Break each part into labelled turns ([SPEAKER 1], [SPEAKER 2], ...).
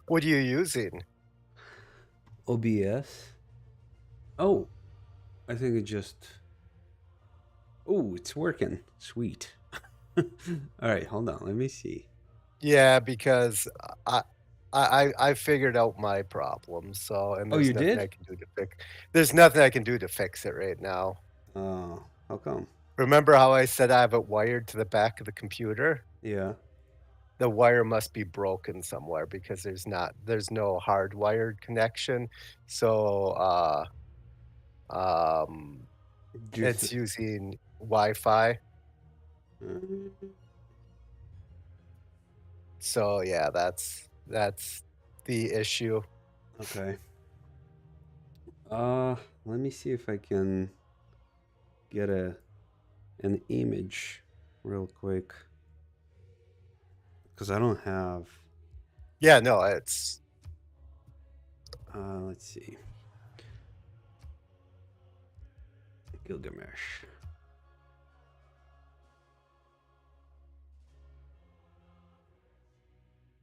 [SPEAKER 1] What are you using?
[SPEAKER 2] OBS. Oh, I think it just. Oh, it's working. Sweet. All right, hold on. Let me see.
[SPEAKER 1] Yeah, because I figured out my problem, so and
[SPEAKER 2] Oh,
[SPEAKER 1] there's
[SPEAKER 2] you
[SPEAKER 1] nothing I
[SPEAKER 2] did?
[SPEAKER 1] can do to there's nothing I can do to fix it right now.
[SPEAKER 2] How come?
[SPEAKER 1] Remember how I said I have it wired to the back of the computer?
[SPEAKER 2] Yeah.
[SPEAKER 1] The wire must be broken somewhere because there's no hardwired connection. So, um,
[SPEAKER 2] Do you
[SPEAKER 1] it's using Wi-Fi.
[SPEAKER 2] uh,
[SPEAKER 1] So yeah, that's the issue.
[SPEAKER 2] okay. Uh, Let me see if I can get an image real quick because I don't have.
[SPEAKER 1] Yeah, no, it's
[SPEAKER 2] Let's see. Gilgamesh.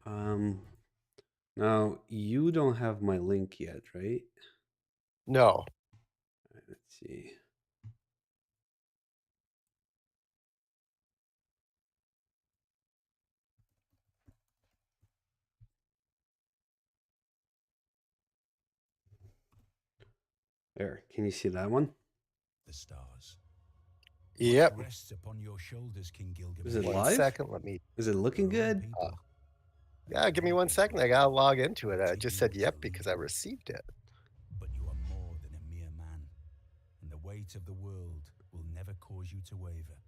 [SPEAKER 2] Um, Now you don't have my link yet, right?
[SPEAKER 1] no.
[SPEAKER 2] Let's see. There. Can you see that one?
[SPEAKER 3] The stars. Much
[SPEAKER 1] Yep.
[SPEAKER 3] rests upon your shoulders, King
[SPEAKER 2] Is it
[SPEAKER 3] Gilgamesh.
[SPEAKER 2] live?
[SPEAKER 1] Let me
[SPEAKER 2] Is it looking
[SPEAKER 3] Your own
[SPEAKER 2] good?
[SPEAKER 3] people
[SPEAKER 1] yeah, give me
[SPEAKER 3] have
[SPEAKER 1] 1
[SPEAKER 3] been
[SPEAKER 1] second. I gotta log into it. I just
[SPEAKER 3] taking
[SPEAKER 1] said
[SPEAKER 3] you to
[SPEAKER 1] yep because
[SPEAKER 3] lead
[SPEAKER 1] I
[SPEAKER 3] them.
[SPEAKER 1] received it.
[SPEAKER 3] But you are more than a mere man, and the weight of the world will never cause you to waver.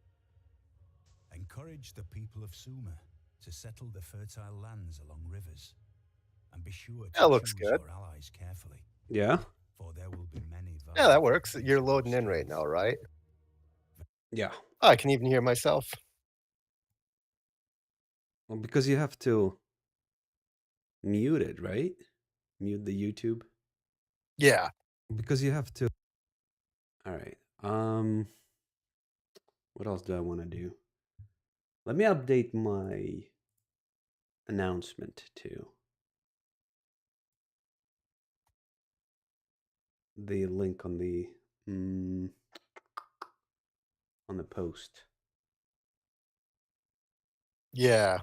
[SPEAKER 3] Encourage the people of Sumer to settle the fertile lands along rivers, and be sure to
[SPEAKER 1] That looks
[SPEAKER 3] choose
[SPEAKER 1] good.
[SPEAKER 3] your allies carefully,
[SPEAKER 2] Yeah.
[SPEAKER 3] for there will be many
[SPEAKER 1] Yeah, that
[SPEAKER 3] vying for the
[SPEAKER 1] works.
[SPEAKER 3] base
[SPEAKER 1] You're
[SPEAKER 3] of your
[SPEAKER 1] loading in right
[SPEAKER 3] strength.
[SPEAKER 1] now, right?
[SPEAKER 2] Yeah.
[SPEAKER 1] Oh, I can even hear myself.
[SPEAKER 2] Well, because you have to mute it, right? Mute the YouTube.
[SPEAKER 1] Yeah.
[SPEAKER 2] Because you have to. All right. What else do I want to do? Let me update my announcement to the link mm, on the post.
[SPEAKER 1] Yeah.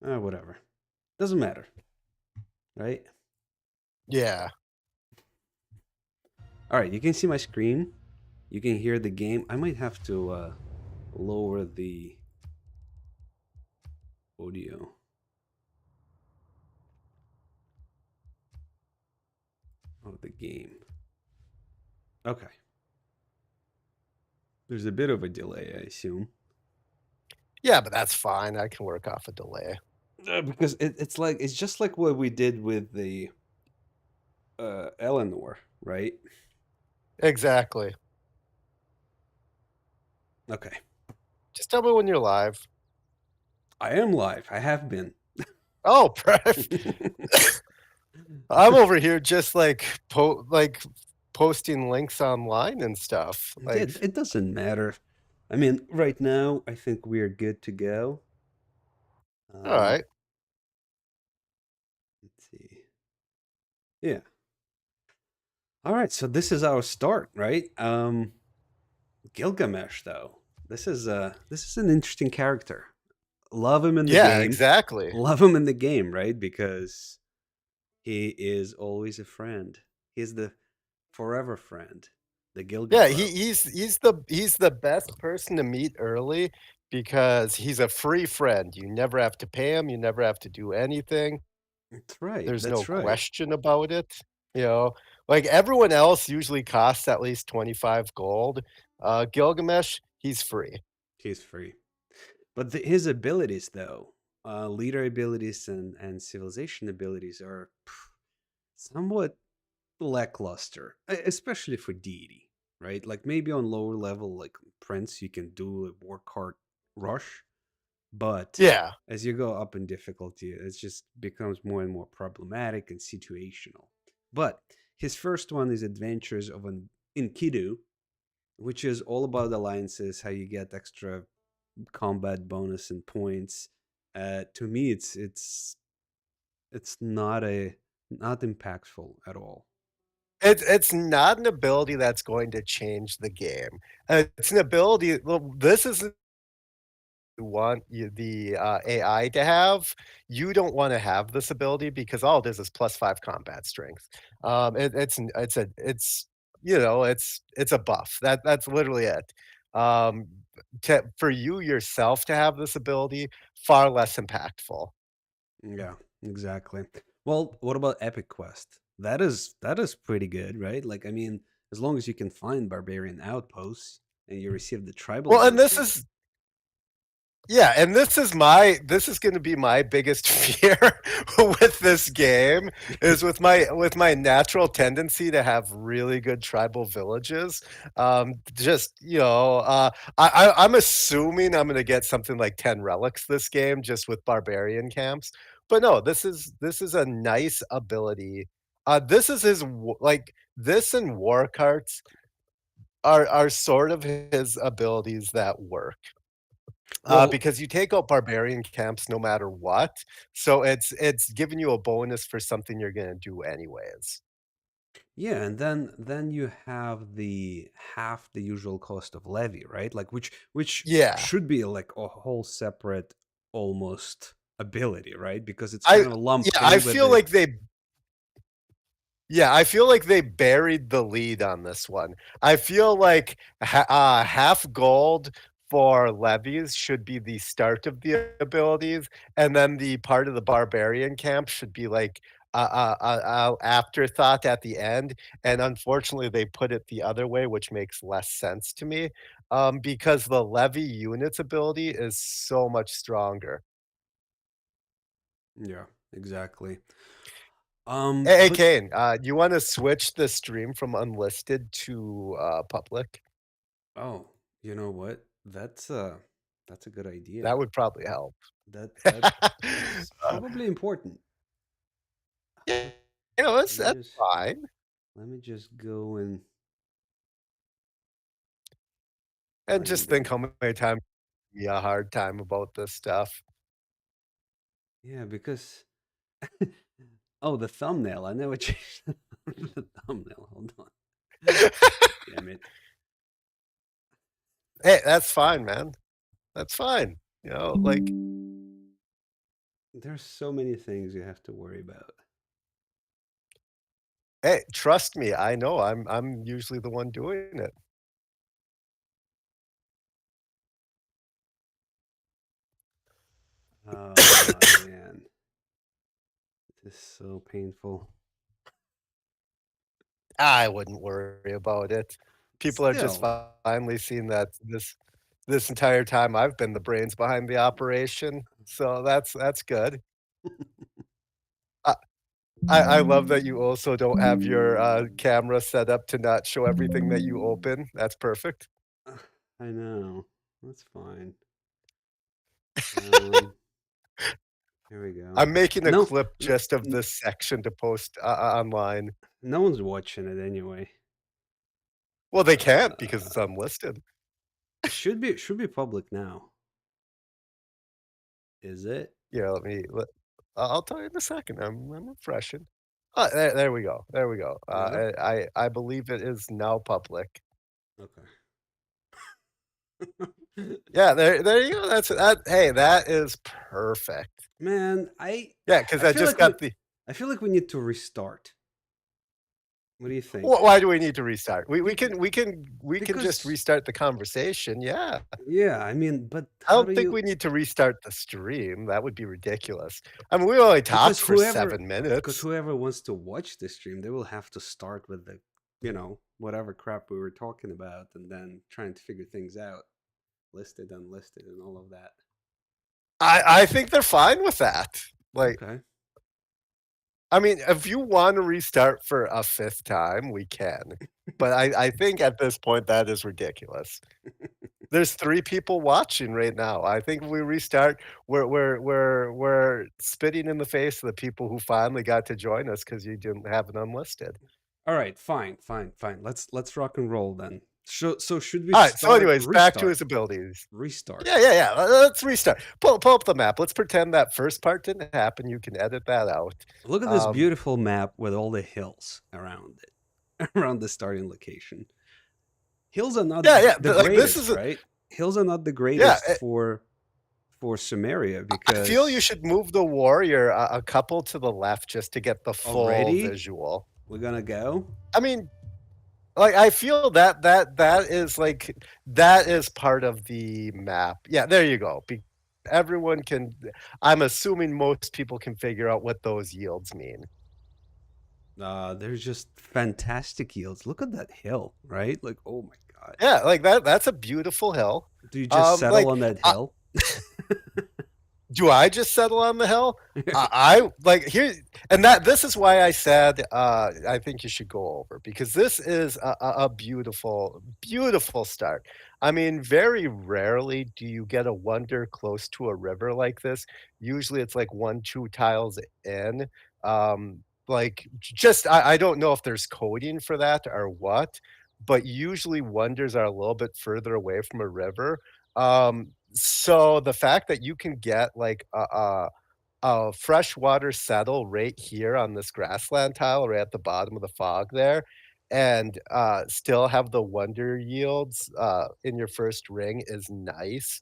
[SPEAKER 2] Whatever. Doesn't matter, right?
[SPEAKER 1] Yeah.
[SPEAKER 2] All right. You can see my screen. You can hear the game. I might have to lower the audio. Of the game. Okay. There's a bit of a delay, I assume.
[SPEAKER 1] Yeah, but that's fine. I can work off a delay.
[SPEAKER 2] Because it's just like what we did with the Eleanor, right?
[SPEAKER 1] Exactly.
[SPEAKER 2] Okay.
[SPEAKER 1] Just tell me when you're live.
[SPEAKER 2] I am live. I have been.
[SPEAKER 1] Oh, I'm over here just like posting links online and stuff. Like,
[SPEAKER 2] It doesn't matter. I mean, right now, I think we're good to go.
[SPEAKER 1] all
[SPEAKER 2] Um,
[SPEAKER 1] right.
[SPEAKER 2] let's see. Yeah. All right. So this is our start, right? Gilgamesh, though. This is an interesting character. Love him in the
[SPEAKER 1] Yeah,
[SPEAKER 2] game.
[SPEAKER 1] exactly.
[SPEAKER 2] Love him in the game, right? Because he is always a friend. He's the forever friend, the Gilga
[SPEAKER 1] Yeah,
[SPEAKER 2] bro.
[SPEAKER 1] he's the best person to meet early because he's a free friend. You never have to pay him, you never have to do anything.
[SPEAKER 2] That's right.
[SPEAKER 1] There's no
[SPEAKER 2] That's right.
[SPEAKER 1] question about it, you know? Like, everyone else usually costs at least 25 gold. Gilgamesh, he's free.
[SPEAKER 2] He's free. But his abilities, though, leader abilities and civilization abilities are somewhat lackluster, especially for deity, right? Like maybe on lower level, like Prince, you can do a work hard rush, but
[SPEAKER 1] Yeah.
[SPEAKER 2] as you go up in difficulty, it just becomes more and more problematic and situational. But his first one is Adventures of an Enkidu, which is all about alliances, how you get extra combat bonus and points. To me, it's not impactful at all.
[SPEAKER 1] It's not an ability that's going to change the game. It's an ability well, this is you want the AI to have. You don't wanna have this ability because all it is +5 combat strength. It's a buff. That's literally it. Um, for you yourself to have this ability, far less impactful.
[SPEAKER 2] Yeah, exactly. Well, what about Epic Quest? That is pretty good, right? Like, I mean, as long as you can find barbarian outposts and you receive the tribal
[SPEAKER 1] Well, and this
[SPEAKER 2] bonuses.
[SPEAKER 1] is Yeah, and this is gonna be my biggest fear with this game, is with my natural tendency to have really good tribal villages, just, I'm assuming I'm gonna get something like 10 relics this game just with barbarian camps, but no, this is a nice ability. This is his w like, this and war carts are sort of his abilities that work.
[SPEAKER 2] Well,
[SPEAKER 1] Because you take out barbarian camps no matter what, so it's giving you a bonus for something you're gonna do anyways.
[SPEAKER 2] yeah, and then you have the half the usual cost of levy, right? Like, which
[SPEAKER 1] Yeah.
[SPEAKER 2] should be like a whole separate almost ability, right? Because it's
[SPEAKER 1] I
[SPEAKER 2] kind of lumped
[SPEAKER 1] yeah, I
[SPEAKER 2] in with
[SPEAKER 1] feel
[SPEAKER 2] the.
[SPEAKER 1] like they Yeah, I feel like they buried the lead on this one. I feel like half gold for levies should be the start of the abilities, and then the part of the barbarian camp should be like a afterthought at the end. And unfortunately, they put it the other way, which makes less sense to me, because the levy units ability is so much stronger.
[SPEAKER 2] Yeah, exactly.
[SPEAKER 1] Hey,
[SPEAKER 2] But
[SPEAKER 1] Kane, you want to switch the stream from unlisted to public?
[SPEAKER 2] oh, you know what? That's a good idea.
[SPEAKER 1] That would probably help.
[SPEAKER 2] That's
[SPEAKER 1] Uh,
[SPEAKER 2] probably important.
[SPEAKER 1] yeah,
[SPEAKER 2] Let, let me
[SPEAKER 1] that's
[SPEAKER 2] just
[SPEAKER 1] fine.
[SPEAKER 2] let me just go and
[SPEAKER 1] And
[SPEAKER 2] bring
[SPEAKER 1] just think
[SPEAKER 2] the.
[SPEAKER 1] how many times me a hard time about this stuff.
[SPEAKER 2] Yeah, because oh, the thumbnail. I never changed the thumbnail. Hold on. Damn it.
[SPEAKER 1] Hey, that's fine, man. That's fine. Like,
[SPEAKER 2] There's so many things you have to worry about.
[SPEAKER 1] hey, trust me, I know I'm usually the one doing it.
[SPEAKER 2] Oh man, this is so painful.
[SPEAKER 1] I wouldn't worry about it. People are just
[SPEAKER 2] Still.
[SPEAKER 1] finally seeing that this entire time I've been the brains behind the operation, so that's good. I I love that you also don't have your, camera set up to not show everything that you open. That's perfect.
[SPEAKER 2] I know. That's fine. Um, here we go.
[SPEAKER 1] I'm making a
[SPEAKER 2] No,
[SPEAKER 1] clip
[SPEAKER 2] n-
[SPEAKER 1] just of
[SPEAKER 2] n-
[SPEAKER 1] this section to post, online.
[SPEAKER 2] no one's watching it anyway.
[SPEAKER 1] Well, they can't because
[SPEAKER 2] Uh,
[SPEAKER 1] it's unlisted.
[SPEAKER 2] it should be public now. Is it?
[SPEAKER 1] Yeah, I'll tell you in a second. I'm refreshing. There we go. There we go.
[SPEAKER 2] Yeah.
[SPEAKER 1] I believe it is now public.
[SPEAKER 2] Okay.
[SPEAKER 1] Yeah, there you go. Hey, that is perfect.
[SPEAKER 2] Man,
[SPEAKER 1] Yeah, because
[SPEAKER 2] I
[SPEAKER 1] I
[SPEAKER 2] feel
[SPEAKER 1] just
[SPEAKER 2] like we
[SPEAKER 1] got the
[SPEAKER 2] I feel like we need to restart. What do you think?
[SPEAKER 1] why do we need to restart? We
[SPEAKER 2] Bec-
[SPEAKER 1] can we can we can just
[SPEAKER 2] because
[SPEAKER 1] restart the conversation, yeah.
[SPEAKER 2] yeah, I mean, but
[SPEAKER 1] I
[SPEAKER 2] how do
[SPEAKER 1] don't think
[SPEAKER 2] you?
[SPEAKER 1] we need to restart the stream, that would be ridiculous. I mean, we only talked
[SPEAKER 2] Because
[SPEAKER 1] for
[SPEAKER 2] whoever
[SPEAKER 1] 7
[SPEAKER 2] because
[SPEAKER 1] minutes.
[SPEAKER 2] whoever wants to watch the stream, they will have to start with the, whatever crap we were talking about, and then trying to figure things out, listed, unlisted, and all of that.
[SPEAKER 1] I think they're fine with that. Like,
[SPEAKER 2] Okay.
[SPEAKER 1] I mean, if you wanna restart for a 5th time, we can, but I think at this point, that is ridiculous. There's 3 people watching right now. I think if we restart, we're spitting in the face of the people who finally got to join us because you didn't have an unlisted.
[SPEAKER 2] All right. Fine. Fine. Fine. Let's rock and roll then. So should we
[SPEAKER 1] All right. So,
[SPEAKER 2] start
[SPEAKER 1] anyways, back to
[SPEAKER 2] restart?
[SPEAKER 1] his abilities.
[SPEAKER 2] Restart.
[SPEAKER 1] Yeah, yeah, yeah. Let's restart. Pull up the map. Let's pretend that first part didn't happen. You can edit that out.
[SPEAKER 2] Look at this
[SPEAKER 1] Um,
[SPEAKER 2] beautiful map with all the hills around it, around the starting location. Hills are not
[SPEAKER 1] yeah, yeah.
[SPEAKER 2] the
[SPEAKER 1] Like this
[SPEAKER 2] greatest,
[SPEAKER 1] is a,
[SPEAKER 2] right? Hills are not the
[SPEAKER 1] yeah.
[SPEAKER 2] greatest for Sumeria
[SPEAKER 1] I feel you
[SPEAKER 2] because
[SPEAKER 1] should move the warrior a couple to the left just to get the full
[SPEAKER 2] already
[SPEAKER 1] visual.
[SPEAKER 2] we're gonna go.
[SPEAKER 1] I mean, like I feel that is like that is part of the map. Yeah, there you go. Everyone can. I'm assuming most people can figure out what those yields mean.
[SPEAKER 2] There's just fantastic yields. Look at that hill, right? Like, oh my god.
[SPEAKER 1] Yeah, like that. That's a beautiful hill.
[SPEAKER 2] Do you just settle
[SPEAKER 1] Like
[SPEAKER 2] on that hill?
[SPEAKER 1] do I just settle on the hill? I like here, and that this is why I said I think you should go over because this is a beautiful, beautiful start. I mean, very rarely do you get a wonder close to a river like this. Usually, it's like one, two tiles in. Like just I don't know if there's coding for that or what, but usually wonders are a little bit further away from a river. So the fact that you can get like a freshwater settle right here on this grassland tile right at the bottom of the fog there and still have the wonder yields in your first ring is nice.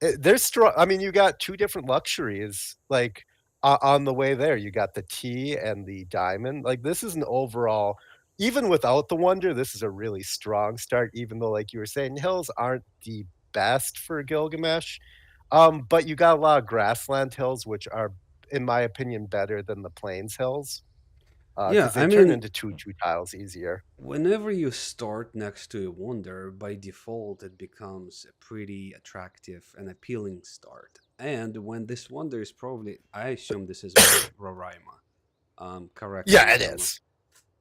[SPEAKER 1] There's strong. I mean, you got two different luxuries like on the way there. You got the T and the diamond. Like this is an overall. Even without the wonder, this is a really strong start. Even though, like you were saying, hills aren't the best for Gilgamesh. But you got a lot of grassland hills, which are, in my opinion, better than the plains hills,
[SPEAKER 2] Yeah,
[SPEAKER 1] because they
[SPEAKER 2] I
[SPEAKER 1] turn
[SPEAKER 2] mean,
[SPEAKER 1] into two tiles easier.
[SPEAKER 2] whenever you start next to a wonder, by default, it becomes a pretty attractive and appealing start. And when this wonder is probably, I assume this is Roraima. Correct me
[SPEAKER 1] Yeah, it
[SPEAKER 2] if I'm wrong.
[SPEAKER 1] is.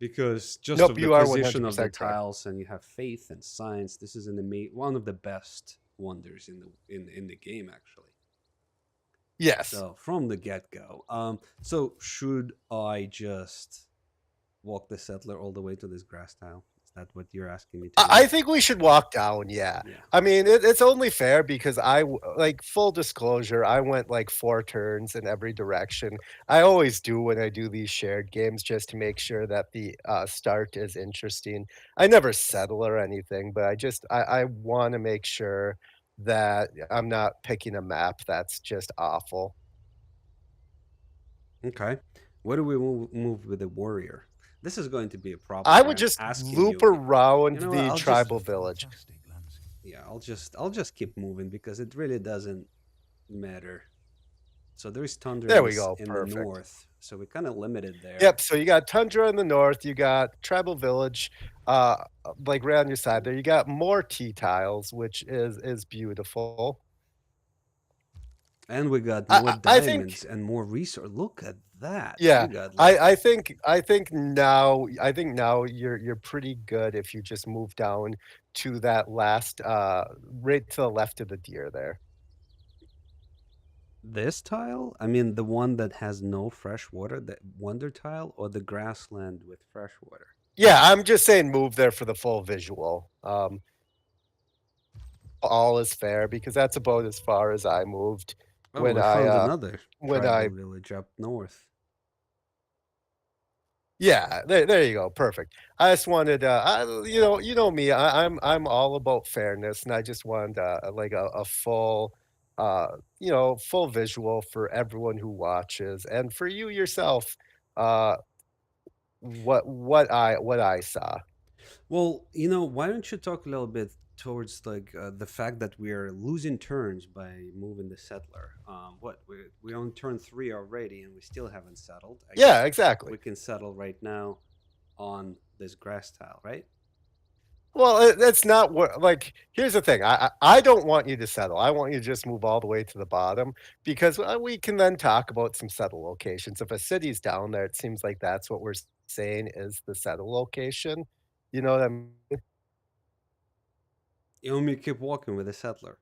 [SPEAKER 2] Because just
[SPEAKER 1] Nope,
[SPEAKER 2] of the
[SPEAKER 1] you are
[SPEAKER 2] position of the
[SPEAKER 1] 100% correct.
[SPEAKER 2] tiles, and you have faith and science, this is one of the best wonders in the game, actually.
[SPEAKER 1] Yes.
[SPEAKER 2] So from the get go, so should I just walk the settler all the way to this grass tile? Is that what you're asking me to do?
[SPEAKER 1] I think we should walk down. Yeah.
[SPEAKER 2] Yeah.
[SPEAKER 1] I mean, it's only fair because like full disclosure, I went like 4 turns in every direction. I always do when I do these shared games just to make sure that the start is interesting. I never settle or anything, but I want to make sure that I'm not picking a map that's just awful.
[SPEAKER 2] Okay. Where do we move with the warrior? This is going to be a problem
[SPEAKER 1] I
[SPEAKER 2] where
[SPEAKER 1] would
[SPEAKER 2] I'm
[SPEAKER 1] just
[SPEAKER 2] asking
[SPEAKER 1] loop
[SPEAKER 2] you. You
[SPEAKER 1] around
[SPEAKER 2] know what?
[SPEAKER 1] the
[SPEAKER 2] I'll just
[SPEAKER 1] tribal village.
[SPEAKER 3] Fantastic landscape.
[SPEAKER 2] yeah, I'll just keep moving because it really doesn't matter. So there's tundra
[SPEAKER 1] There we go.
[SPEAKER 2] in the
[SPEAKER 1] Perfect.
[SPEAKER 2] north, so we're kind of limited there.
[SPEAKER 1] Yep. So you got tundra in the north. You got tribal village, uh, like right on your side there. You got more T tiles, which is beautiful.
[SPEAKER 2] And we got
[SPEAKER 1] I
[SPEAKER 2] more
[SPEAKER 1] I I think
[SPEAKER 2] diamonds and more resource. Look at that.
[SPEAKER 1] yeah.
[SPEAKER 2] We got like
[SPEAKER 1] I think now you're pretty good if you just move down to that last right to the left of the deer there.
[SPEAKER 2] this tile. I mean, the one that has no fresh water, the wonder tile, or the grassland with fresh water.
[SPEAKER 1] Yeah, I'm just saying move there for the full visual. All is fair because that's about as far as I moved
[SPEAKER 2] Oh,
[SPEAKER 1] when
[SPEAKER 2] we
[SPEAKER 1] I
[SPEAKER 2] found another
[SPEAKER 1] when
[SPEAKER 2] tribal
[SPEAKER 1] I
[SPEAKER 2] village up north.
[SPEAKER 1] yeah, there you go, perfect. I just wanted, you know me, I'm all about fairness, and I just wanted like a full, full visual for everyone who watches, and for you yourself, uh, what I saw.
[SPEAKER 2] Well, why don't you talk a little bit towards like the fact that we're losing turns by moving the settler? What we on turn 3 already, and we still haven't settled. I guess
[SPEAKER 1] Yeah, exactly.
[SPEAKER 2] we can settle right now on this grass tile, right?
[SPEAKER 1] Well, that's not what like, here's the thing, I don't want you to settle, I want you to just move all the way to the bottom because, we can then talk about some settle locations. If a city's down there, it seems like that's what we're saying is the settle location, you know what I mean?
[SPEAKER 2] You want me to keep walking with the settler?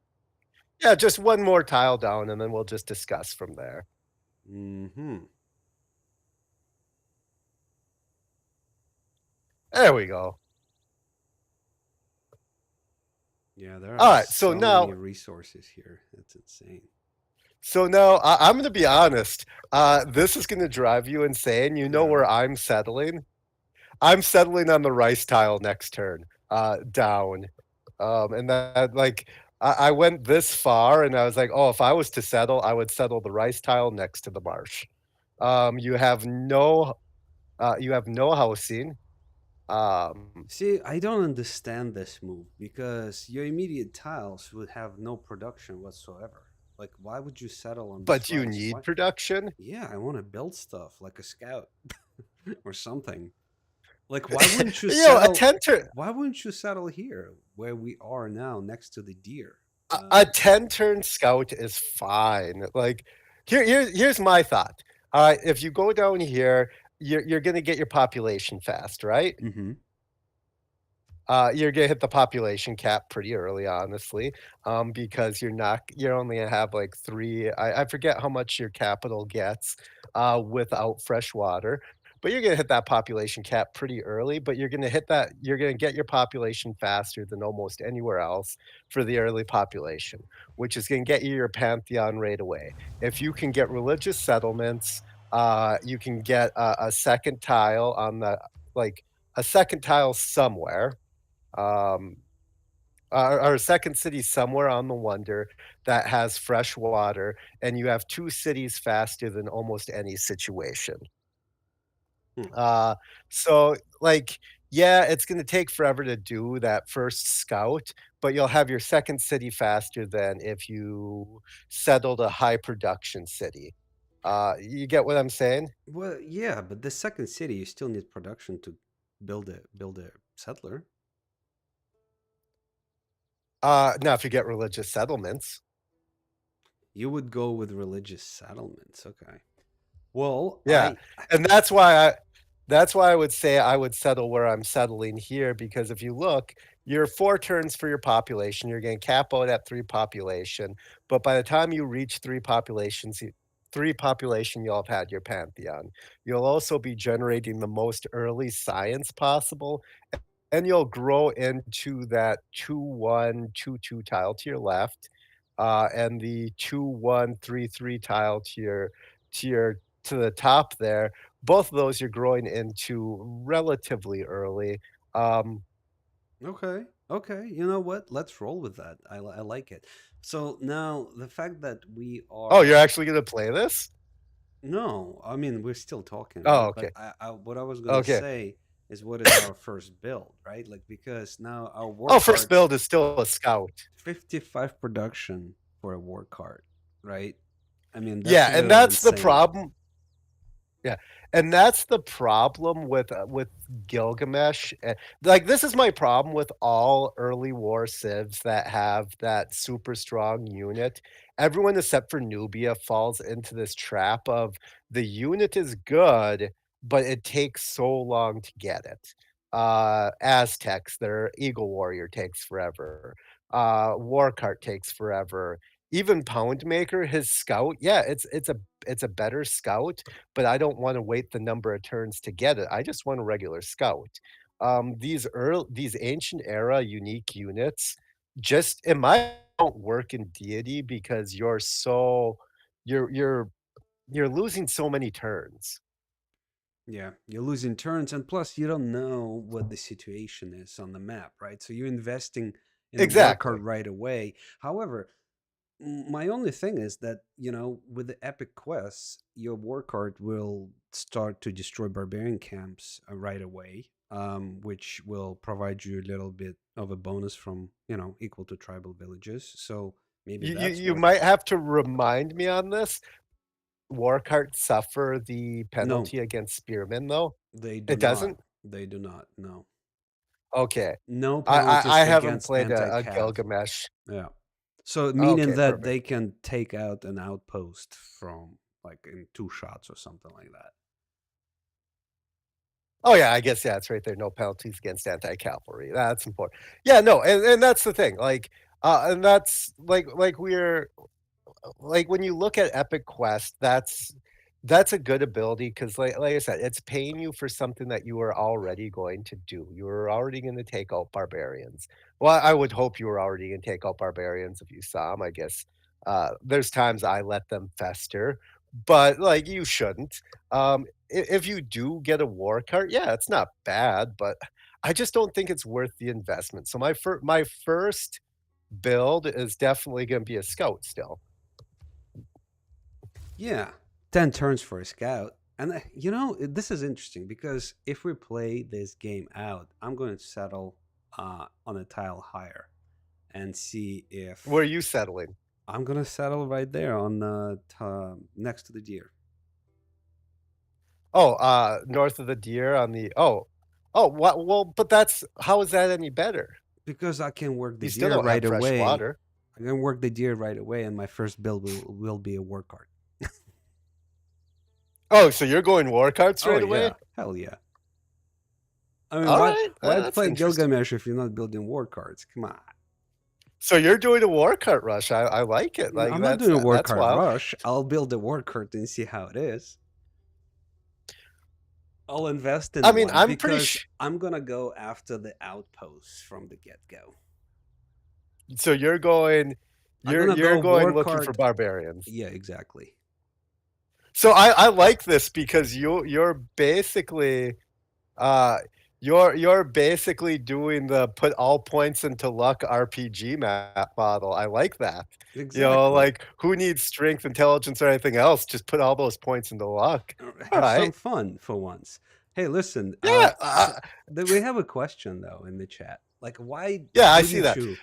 [SPEAKER 1] Yeah, just one more tile down, and then we'll just discuss from there.
[SPEAKER 2] Mm-hmm.
[SPEAKER 1] There we go.
[SPEAKER 2] Yeah, there are
[SPEAKER 1] All right, so
[SPEAKER 2] so many
[SPEAKER 1] now
[SPEAKER 2] resources here. It's insane.
[SPEAKER 1] I'm going to be honest. This is going to drive you insane. You know
[SPEAKER 2] Yeah.
[SPEAKER 1] where I'm settling? I'm settling on the rice tile next turn, down. And that like I went this far, and I was like, oh, if I was to settle, I would settle the rice tile next to the marsh. You have no housing. Um,
[SPEAKER 2] See, I don't understand this move because your immediate tiles would have no production whatsoever. Like, why would you settle on this
[SPEAKER 1] but you
[SPEAKER 2] rice? Why?
[SPEAKER 1] need production.
[SPEAKER 2] Yeah, I want to build stuff like a scout or something. Like, why wouldn't you
[SPEAKER 1] A
[SPEAKER 2] settle?
[SPEAKER 1] 10 turn
[SPEAKER 2] Why wouldn't you settle here where we are now next to the deer?
[SPEAKER 1] a 10 turn scout is fine. Like here's my thought. If you go down here, you're going to get your population fast, right?
[SPEAKER 2] Mm-hmm.
[SPEAKER 1] You're gonna hit the population cap pretty early, honestly, because you only have like three. I forget how much your capital gets without fresh water, but you're gonna hit that population cap pretty early. But you're gonna get your population faster than almost anywhere else for the early population, which is gonna get you your pantheon right away. If you can get religious settlements, you can get a second tile on the like a second tile somewhere, um, or a second city somewhere on the Wonder that has fresh water, and you have two cities faster than almost any situation.
[SPEAKER 2] Hmm.
[SPEAKER 1] Uh, so like, yeah, it's going to take forever to do that first scout, but you'll have your second city faster than if you settled a high production city. You get what I'm saying?
[SPEAKER 2] Well, yeah, but the second city you still need production to build a settler.
[SPEAKER 1] Now, if you get religious settlements,
[SPEAKER 2] You would go with religious settlements. Okay. Well,
[SPEAKER 1] yeah, and that's why I would say I would settle where I'm settling here, because if you look, you're 4 turns for your population, you're gonna cap out at 3 population, but by the time you reach 3 population, you'll have had your pantheon. You'll also be generating the most early science possible, and you'll grow into that 2-1-2-2 tile to your left, and the 2-1-3-3 tile to your to the top there. Both of those you're growing into relatively early. Um,
[SPEAKER 2] okay. Okay. You know what? Let's roll with that. I like it. So now the fact that we
[SPEAKER 1] oh,
[SPEAKER 2] are
[SPEAKER 1] you're actually gonna play this?
[SPEAKER 2] no, I mean we're still talking,
[SPEAKER 1] Oh,
[SPEAKER 2] right?
[SPEAKER 1] okay.
[SPEAKER 2] But I what I was gonna
[SPEAKER 1] Okay.
[SPEAKER 2] say is what is our first build, right? Like because now our war
[SPEAKER 1] Oh, first
[SPEAKER 2] card
[SPEAKER 1] build is still a scout.
[SPEAKER 2] 55 production for a war card, right? I mean that's
[SPEAKER 1] Yeah,
[SPEAKER 2] a
[SPEAKER 1] and
[SPEAKER 2] little
[SPEAKER 1] that's the
[SPEAKER 2] insane.
[SPEAKER 1] problem. Yeah, and that's the problem with Gilgamesh. Like this is my problem with all early war civs that have that super strong unit. Everyone except for Nubia falls into this trap of the unit is good, but it takes so long to get it. Aztecs, their Eagle Warrior takes forever. Warcart takes forever. Even Poundmaker, his scout, yeah, it's a better scout, but I don't wanna wait the number of turns to get it. I just want a regular scout. These ancient era unique units just in my don't work in Deity because you're you're you're losing so many turns.
[SPEAKER 2] Yeah, you're losing turns, and plus you don't know what the situation is on the map, right? So you're investing in a war
[SPEAKER 1] Exactly.
[SPEAKER 2] card right away. However, my only thing is that with the epic quests, your war card will start to destroy barbarian camps right away, which will provide you a little bit of a bonus from equal to tribal villages. So maybe that's
[SPEAKER 1] You
[SPEAKER 2] worth.
[SPEAKER 1] might have to remind me on this. Warcarts suffer the
[SPEAKER 2] No,
[SPEAKER 1] penalty against spearmen, though?
[SPEAKER 2] they do
[SPEAKER 1] It
[SPEAKER 2] not.
[SPEAKER 1] doesn't?
[SPEAKER 2] They do not. No,
[SPEAKER 1] Okay.
[SPEAKER 2] no
[SPEAKER 1] I
[SPEAKER 2] penalties
[SPEAKER 1] haven't
[SPEAKER 2] against
[SPEAKER 1] played a
[SPEAKER 2] anti-cav.
[SPEAKER 1] Gilgamesh.
[SPEAKER 2] Yeah. So meaning
[SPEAKER 1] Okay,
[SPEAKER 2] that
[SPEAKER 1] perfect.
[SPEAKER 2] they can take out an outpost from like in 2 shots or something like that.
[SPEAKER 1] Oh, yeah, I guess, yeah, it's right there, no penalties against anti-cavalry, that's important. Yeah, no, and that's the thing, like, and that's like we're like, when you look at Epic Quest, That's a good ability because, like I said, it's paying you for something that you were already going to do. You were already gonna take out barbarians. Well, I would hope you were already gonna take out barbarians if you saw them. I guess, there's times I let them fester, but, like, you shouldn't. If you do get a war cart, yeah, it's not bad, but I just don't think it's worth the investment. So my first build is definitely gonna be a scout still.
[SPEAKER 2] Yeah, 10 turns for a scout. And this is interesting because if we play this game out, I'm going to settle on a tile higher and see
[SPEAKER 1] Where are
[SPEAKER 2] if
[SPEAKER 1] you settling?
[SPEAKER 2] I'm going to settle right there on next to the deer
[SPEAKER 1] Oh, north of the deer on the what well, but that's how is that any better?
[SPEAKER 2] because I can work
[SPEAKER 1] You
[SPEAKER 2] the
[SPEAKER 1] still
[SPEAKER 2] deer
[SPEAKER 1] don't
[SPEAKER 2] right
[SPEAKER 1] have fresh
[SPEAKER 2] away.
[SPEAKER 1] water.
[SPEAKER 2] I can work the deer right away, and my first build will be a war cart.
[SPEAKER 1] Oh, so you're going war carts
[SPEAKER 2] Oh
[SPEAKER 1] right away?
[SPEAKER 2] yeah, hell yeah. I mean, why
[SPEAKER 1] Alright,
[SPEAKER 2] why
[SPEAKER 1] that's
[SPEAKER 2] play
[SPEAKER 1] interesting.
[SPEAKER 2] Gilgamesh if you're not building war carts? Come on.
[SPEAKER 1] So you're doing a war cart rush, I like it,
[SPEAKER 2] No,
[SPEAKER 1] like,
[SPEAKER 2] I'm not doing a war
[SPEAKER 1] that's
[SPEAKER 2] cart
[SPEAKER 1] wild.
[SPEAKER 2] rush. I'll build a war cart and see how it is. I'll invest
[SPEAKER 1] I
[SPEAKER 2] in
[SPEAKER 1] mean,
[SPEAKER 2] one
[SPEAKER 1] I'm pretty
[SPEAKER 2] because
[SPEAKER 1] sh
[SPEAKER 2] I'm gonna go after the outposts from the get go.
[SPEAKER 1] so you're going
[SPEAKER 2] I'm gonna
[SPEAKER 1] you're
[SPEAKER 2] go
[SPEAKER 1] going
[SPEAKER 2] war
[SPEAKER 1] looking for
[SPEAKER 2] cart.
[SPEAKER 1] barbarians.
[SPEAKER 2] Yeah, exactly.
[SPEAKER 1] So I like this because you're basically Uh, you're basically doing the put all points into luck RPG map model. I like that.
[SPEAKER 2] Exactly.
[SPEAKER 1] Like who needs strength, intelligence, or anything else? Just put all those points into luck. All
[SPEAKER 2] Have some
[SPEAKER 1] right.
[SPEAKER 2] fun for once. Hey, listen.
[SPEAKER 1] Yeah.
[SPEAKER 2] We have a question though in the chat. Like, why
[SPEAKER 1] Yeah, I see
[SPEAKER 2] didn't
[SPEAKER 1] that.
[SPEAKER 2] you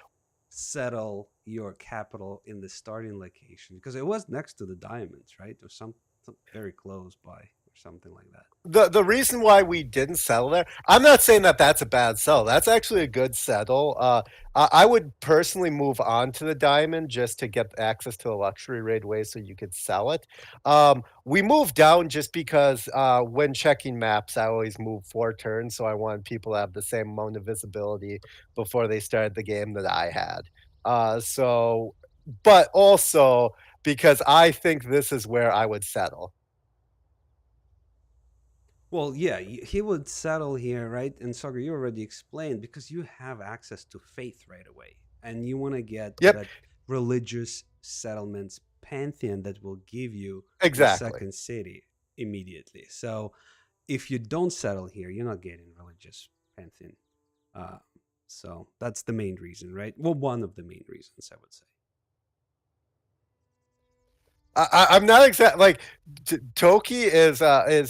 [SPEAKER 2] settle your capital in the starting location? Because it was next to the diamonds, right? Or some very close by, or something like that.
[SPEAKER 1] The reason why we didn't settle there, I'm not saying that that's a bad sell. That's actually a good settle. I would personally move on to the diamond just to get access to the luxury raidway so you could sell it. We moved down just because when checking maps, I always move 4 turns, so I wanted people to have the same amount of visibility before they started the game that I had. So, but also because I think this is where I would settle.
[SPEAKER 2] Well, yeah, he would settle here, right? And Sagar, you already explained because you have access to faith right away, and you want to get
[SPEAKER 1] Yep,
[SPEAKER 2] that religious settlements pantheon that will give you the
[SPEAKER 1] exactly.
[SPEAKER 2] second city immediately. So, if you don't settle here, you're not getting religious pantheon. Uh, so that's the main reason, right? Well, one of the main reasons, I would say.
[SPEAKER 1] I'm not exact like Toki is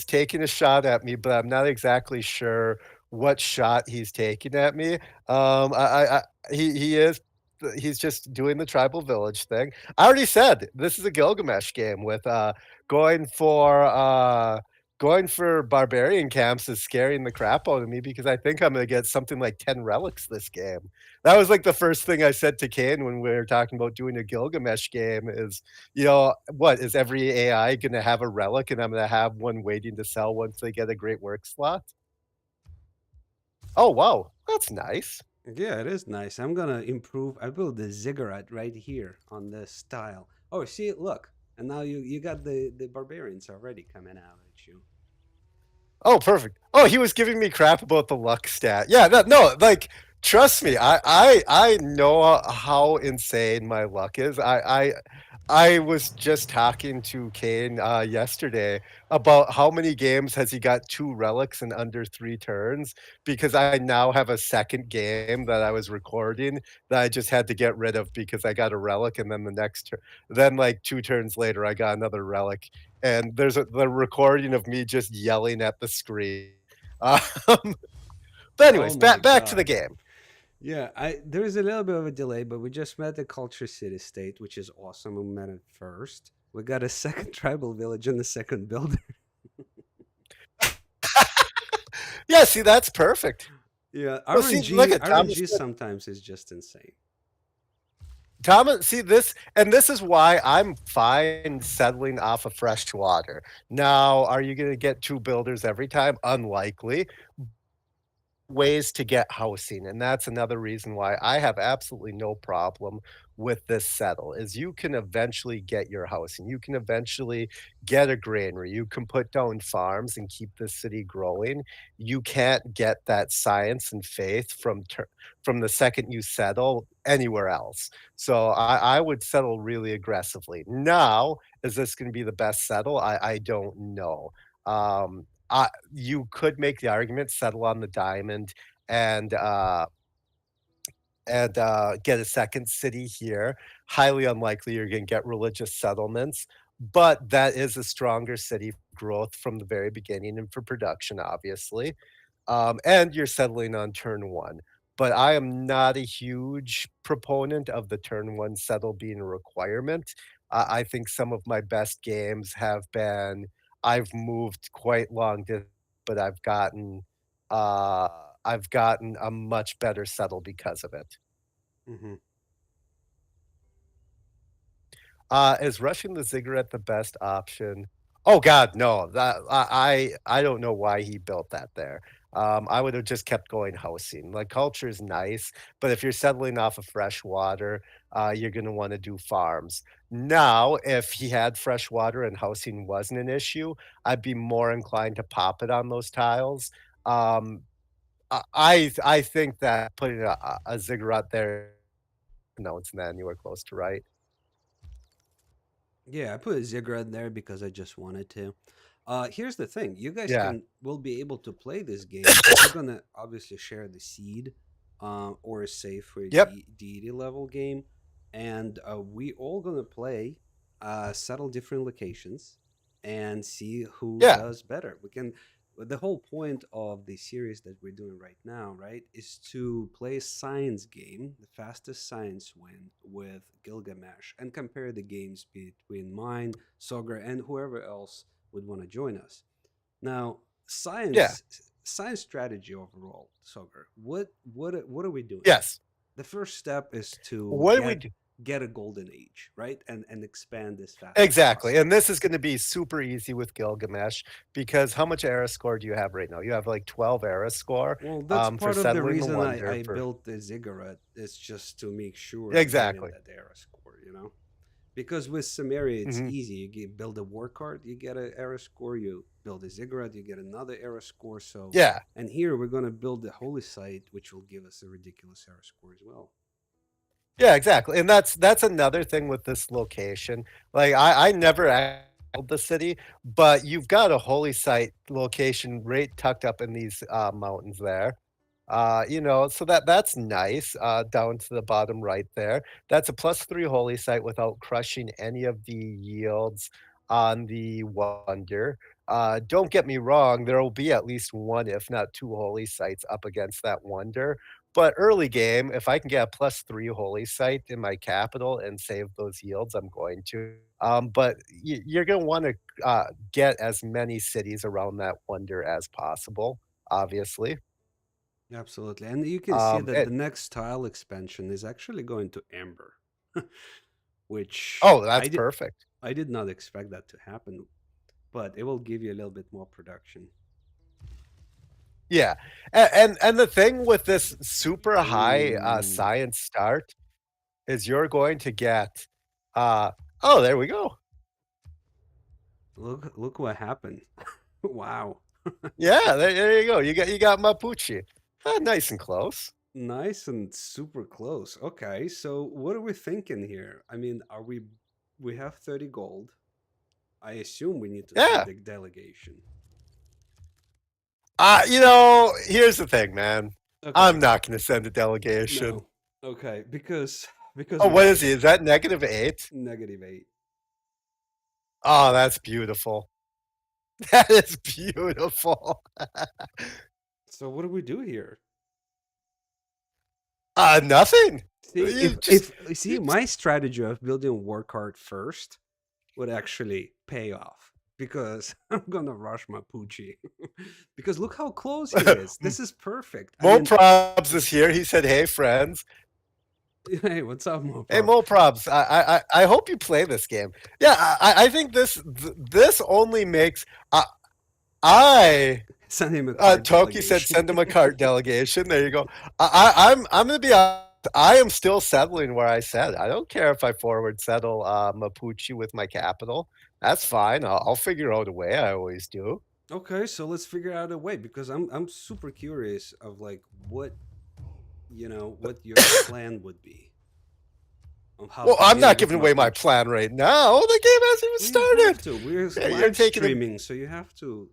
[SPEAKER 1] taking a shot at me, but I'm not exactly sure what shot he's taking at me. He is he's just doing the tribal village thing. I already said this is a Gilgamesh game with going for going for barbarian camps is scaring the crap out of me because I think I'm gonna get something like 10 relics this game. That was like the first thing I said to Kane when we were talking about doing a Gilgamesh game is what is every AI going to have a relic and I'm going to have one waiting to sell once they get a great work slot? Oh, wow. That's nice.
[SPEAKER 2] Yeah, it is nice. I'm gonna improve. I build the ziggurat right here on this tile. Oh, see, look, and now you got the barbarians already coming out at you.
[SPEAKER 1] Oh, perfect. Oh, he was giving me crap about the luck stat. Yeah, no, like trust me, I know how insane my luck is. I was just talking to Kane yesterday about how many games has he got 2 relics in under 3 turns because I now have a second game that I was recording that I just had to get rid of because I got a relic and then the next turn, then like 2 turns later I got another relic and there's the recording of me just yelling at the screen. Um, but
[SPEAKER 2] Oh
[SPEAKER 1] anyways,
[SPEAKER 2] my
[SPEAKER 1] back to the
[SPEAKER 2] god.
[SPEAKER 1] game.
[SPEAKER 2] Yeah, I there is a little bit of a delay, but we just met the culture city state, which is awesome. We met it first. We got a second tribal village and the second builder.
[SPEAKER 1] Yeah, see, that's perfect.
[SPEAKER 2] Yeah,
[SPEAKER 1] Well, see, look at Thomas.
[SPEAKER 2] RNG sometimes is just insane.
[SPEAKER 1] Thomas, see this, and this is why I'm fine settling off of fresh water. Now, are you going to get 2 builders every time? Unlikely. ways to get housing, and that's another reason why I have absolutely no problem with this settle, is you can eventually get your housing. You can eventually get a granary. You can put down farms and keep the city growing. You can't get that science and faith from the second you settle anywhere else. So I would settle really aggressively. Now, is this gonna be the best settle? I don't know. You could make the argument, settle on the diamond and, uh get a second city here. Highly unlikely you're gonna get religious settlements, but that is a stronger city growth from the very beginning and for production, obviously. And you're settling on turn 1. But I am not a huge proponent of the turn 1 settle being a requirement. I think some of my best games have been I've moved quite long distance, but uh, I've gotten a much better settle because of it.
[SPEAKER 2] Hmm.
[SPEAKER 1] Is rushing the ziggurat the best option? Oh god, no. That I don't know why he built that there. I would have just kept going housing. Like, culture is nice, but if you're settling off of fresh water, you're gonna wanna do farms. Now, if he had fresh water and housing wasn't an issue, I'd be more inclined to pop it on those tiles. Um, I think that putting a ziggurat there, no, it's not anywhere close to right.
[SPEAKER 2] Yeah, I put a ziggurat there because I just wanted to. Here's the thing: you guys
[SPEAKER 1] Yeah.
[SPEAKER 2] will be able to play this game because we're gonna obviously share the seed, or save for a
[SPEAKER 1] Yep.
[SPEAKER 2] deity level game, and we all gonna play, settle different locations, and see who
[SPEAKER 1] Yeah.
[SPEAKER 2] does better. We can. The whole point of the series that we're doing right now, right, is to play a science game, the fastest science win, with Gilgamesh, and compare the games between mine, Sogar, and whoever else would want to join us. Now,
[SPEAKER 1] Yeah.
[SPEAKER 2] science strategy overall, Sogar. What are we doing?
[SPEAKER 1] Yes.
[SPEAKER 2] The first step is to
[SPEAKER 1] What do we do?
[SPEAKER 2] get a golden age, right, and expand as fast as
[SPEAKER 1] Exactly,
[SPEAKER 2] possible.
[SPEAKER 1] and this is gonna be super easy with Gilgamesh because how much era score do you have right now? You have, like, 12 era score,
[SPEAKER 2] Well, that's
[SPEAKER 1] for
[SPEAKER 2] part of the
[SPEAKER 1] settling the
[SPEAKER 2] reason
[SPEAKER 1] wonder
[SPEAKER 2] I
[SPEAKER 1] for
[SPEAKER 2] built the ziggurat. Is just to make sure I'm getting
[SPEAKER 1] exactly.
[SPEAKER 2] that era score, Because with Sumeria, it's
[SPEAKER 1] Mhm.
[SPEAKER 2] easy. Build a war card, you get an era score. You build a ziggurat, you get another era score. So,
[SPEAKER 1] Yeah.
[SPEAKER 2] and here we're going to build the holy site, which will give us a ridiculous era score as well.
[SPEAKER 1] Yeah, exactly, and that's another thing with this location. Like, I never the city, but you've got a holy site location right tucked up in these, mountains there. So that's nice, down to the bottom right there. That's a +3 holy site without crushing any of the yields on the wonder. Don't get me wrong, there will be at least 1, if not 2 holy sites up against that wonder, but early game, if I can get a +3 holy site in my capital and save those yields, I'm going to. But you're gonna wanna, get as many cities around that wonder as possible, obviously.
[SPEAKER 2] Absolutely. And you can see that
[SPEAKER 1] And
[SPEAKER 2] the next tile expansion is actually going to Amber, which
[SPEAKER 1] oh, that's perfect.
[SPEAKER 2] I did not expect that to happen, but it will give you a little bit more production.
[SPEAKER 1] Yeah, and the thing with this super high,
[SPEAKER 2] Ooh,
[SPEAKER 1] science start is you're going to get, uh oh, there we go.
[SPEAKER 2] look what happened. Wow.
[SPEAKER 1] Yeah, there you go. You got Mapuche. Nice and close.
[SPEAKER 2] Nice and super close. Okay, so what are we thinking here? I mean, we have 30 gold. I assume we need to send
[SPEAKER 1] Yeah.
[SPEAKER 2] the delegation.
[SPEAKER 1] Here's the thing, man. I'm
[SPEAKER 2] Okay.
[SPEAKER 1] not gonna send a delegation.
[SPEAKER 2] No. Okay, because
[SPEAKER 1] Oh, what
[SPEAKER 2] why?
[SPEAKER 1] is he? Is that -8?
[SPEAKER 2] -8.
[SPEAKER 1] Oh, that's beautiful. That is beautiful.
[SPEAKER 2] So what do we do here?
[SPEAKER 1] Nothing.
[SPEAKER 2] See,
[SPEAKER 1] You just
[SPEAKER 2] if you see
[SPEAKER 1] you just
[SPEAKER 2] my strategy of building a war card first would actually pay off because I'm gonna rush my Poochie. Because look how close he is. This is perfect. I
[SPEAKER 1] Mo
[SPEAKER 2] mean,
[SPEAKER 1] Probs is here. He said, "Hey, friends."
[SPEAKER 2] hey, what's up,
[SPEAKER 1] Hey,
[SPEAKER 2] Mopro?
[SPEAKER 1] Mo Probs. I hope you play this game. Yeah, I think this only makes I
[SPEAKER 2] Send him a card
[SPEAKER 1] Toki said,
[SPEAKER 2] delegation.
[SPEAKER 1] "Send him a cart delegation." There you go. I'm gonna be honest. I am still settling where I said. I don't care if I forward settle Mapuche with my capital. That's fine. I'll figure out a way. I always do.
[SPEAKER 2] Okay, so let's figure out a way because I'm super curious of like what what your plan would be on how
[SPEAKER 1] Well,
[SPEAKER 2] to
[SPEAKER 1] I'm
[SPEAKER 2] deal
[SPEAKER 1] not
[SPEAKER 2] with
[SPEAKER 1] giving away my
[SPEAKER 2] Mapuche.
[SPEAKER 1] plan right now. The game hasn't even
[SPEAKER 2] Well, you have
[SPEAKER 1] started.
[SPEAKER 2] to. We're
[SPEAKER 1] Yeah, you're
[SPEAKER 2] live
[SPEAKER 1] taking a.
[SPEAKER 2] streaming, so you have to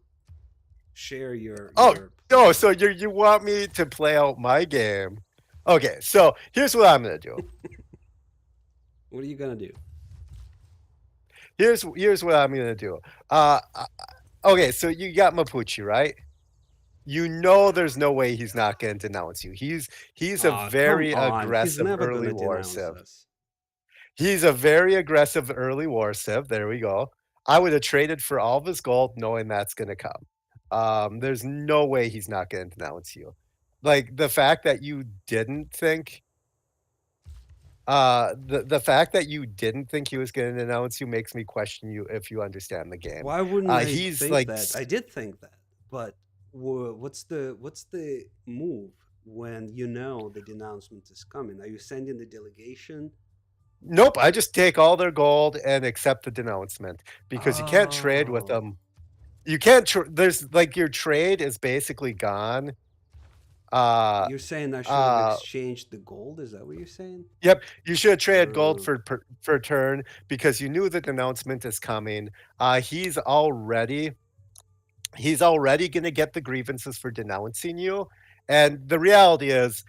[SPEAKER 2] share
[SPEAKER 1] Oh
[SPEAKER 2] your
[SPEAKER 1] no!
[SPEAKER 2] plan.
[SPEAKER 1] So you want me to play out my game? Okay. So here's what I'm gonna do.
[SPEAKER 2] What are you gonna do?
[SPEAKER 1] Here's what I'm gonna do. Uh, uh, okay. So you got Mapuche, right? You know there's no way he's not going to denounce you. He's a
[SPEAKER 2] Ah, come
[SPEAKER 1] very
[SPEAKER 2] on. He's
[SPEAKER 1] aggressive
[SPEAKER 2] never
[SPEAKER 1] early
[SPEAKER 2] gonna
[SPEAKER 1] war
[SPEAKER 2] denounce
[SPEAKER 1] civ.
[SPEAKER 2] us.
[SPEAKER 1] He's a very aggressive early war civ. There we go. I would have traded for all of his gold knowing that's going to come. There's no way he's not going to denounce you. Like the fact that you didn't think the fact that you didn't think he was going to denounce you makes me question you if you understand the game.
[SPEAKER 2] Why wouldn't I
[SPEAKER 1] He's
[SPEAKER 2] think
[SPEAKER 1] like
[SPEAKER 2] that? I did think that, but what's the move when you know the denouncement is coming? Are you sending the delegation?
[SPEAKER 1] nope, I just take all their gold and accept the denouncement because you can't trade with
[SPEAKER 2] Oh,
[SPEAKER 1] them. You can't there's like your trade is basically gone. Uh
[SPEAKER 2] you're saying I should have
[SPEAKER 1] uh
[SPEAKER 2] exchanged the gold? Is that what you're saying?
[SPEAKER 1] yep, you should have traded gold
[SPEAKER 2] Uh,
[SPEAKER 1] for turn because you knew the denouncement is coming. He's already going to get the grievances for denouncing you. And the reality is,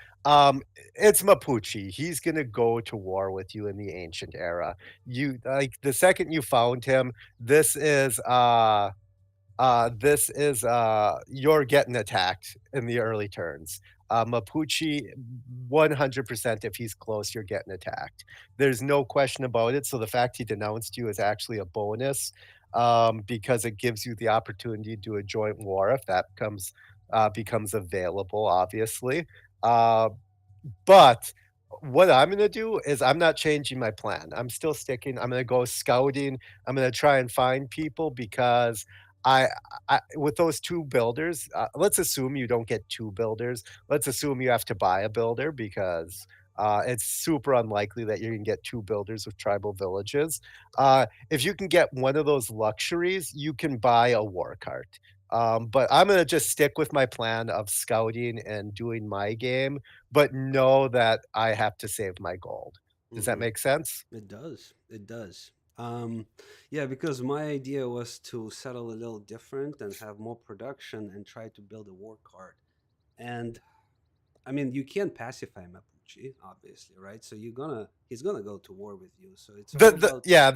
[SPEAKER 1] it's Mapuche. He's going to go to war with you in the ancient era. You like the second you found him, this is you're getting attacked in the early turns. Mapuche, 100%. If he's close, you're getting attacked. There's no question about it. So the fact he denounced you is actually a bonus, because it gives you the opportunity to do a joint war if that becomes available. Obviously, uh, but what I'm gonna do is I'm not changing my plan. I'm still sticking. I'm gonna go scouting. I'm gonna try and find people because I, with those two builders. Let's assume you don't get two builders. Let's assume you have to buy a builder because it's super unlikely that you can get two builders with tribal villages. If you can get one of those luxuries, you can buy a war cart. But I'm gonna just stick with my plan of scouting and doing my game but know that I have to save my gold. Does that
[SPEAKER 2] hmm
[SPEAKER 1] make sense?
[SPEAKER 2] It does. It does. Yeah, because my idea was to settle a little different and have more production and try to build a war card. And I mean, you can't pacify Mapuche, obviously, right? So he's gonna go to war with you. So it's
[SPEAKER 1] The
[SPEAKER 2] all
[SPEAKER 1] the
[SPEAKER 2] about.
[SPEAKER 1] yeah,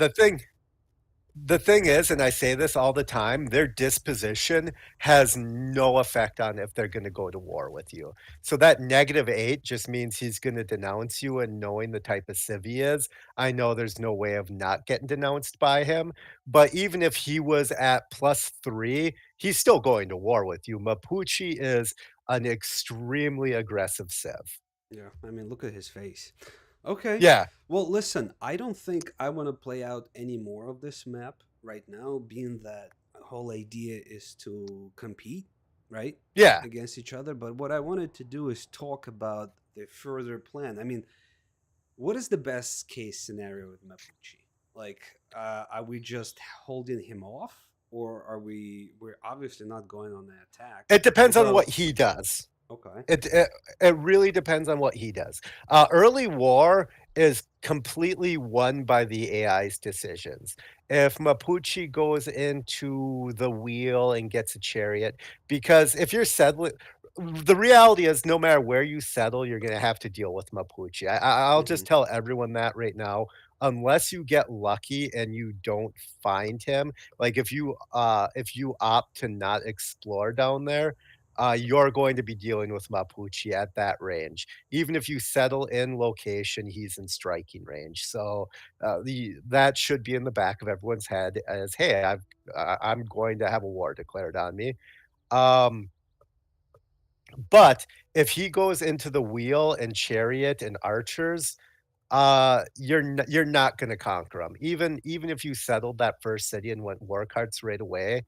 [SPEAKER 1] the thing is, and I say this all the time, their disposition has no effect on if they're going to go to war with you. So that -8 just means he's going to denounce you, and knowing the type of civ he is, I know there's no way of not getting denounced by him. But even if he was at +3, he's still going to war with you. Mapuche is an extremely aggressive civ.
[SPEAKER 2] Yeah, I mean, look at his face. Okay.
[SPEAKER 1] Yeah,
[SPEAKER 2] Well, listen, I don't think I want to play out any more of this map right now, being that the whole idea is to compete, right?
[SPEAKER 1] yeah.
[SPEAKER 2] Against each other. But what I wanted to do is talk about the further plan. I mean, what is the best case scenario with Mapuche? Like, are we just holding him off? Or we're obviously not going on the attack.
[SPEAKER 1] It depends on
[SPEAKER 2] Although,
[SPEAKER 1] what he does.
[SPEAKER 2] okay.
[SPEAKER 1] It really depends on what he does. Early war is completely won by the AI's decisions. If Mapuche goes into the wheel and gets a chariot, because if you're settling, the reality is no matter where you settle, you're going to have to deal with Mapuche. I'll
[SPEAKER 2] hmm
[SPEAKER 1] just tell everyone that right now. Unless you get lucky and you don't find him, like if you opt to not explore down there, you're going to be dealing with Mapuche at that range. Even if you settle in location, he's in striking range. So that should be in the back of everyone's head as, hey, I'm going to have a war declared on me. Um, but if he goes into the wheel and chariot and archers, you're not going to conquer them. Even if you settled that first city and went war carts right away,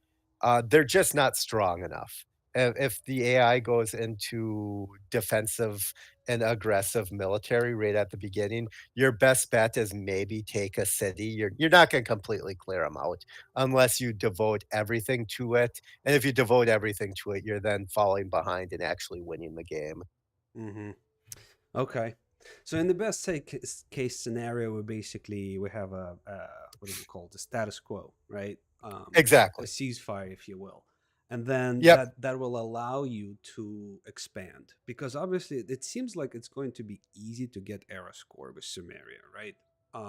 [SPEAKER 1] they're just not strong enough. If the AI goes into defensive and aggressive military right at the beginning, your best bet is maybe take a city. You're not gonna completely clear them out unless you devote everything to it, and if you devote everything to it, you're then falling behind and actually winning the game.
[SPEAKER 2] Hmm. Okay. So in the best case scenario, we have a what is it called? The status quo, right? A
[SPEAKER 1] Exactly.
[SPEAKER 2] ceasefire, if you will, and then
[SPEAKER 1] Yep.
[SPEAKER 2] that will allow you to expand because obviously it seems like it's going to be easy to get era score with Sumeria, right?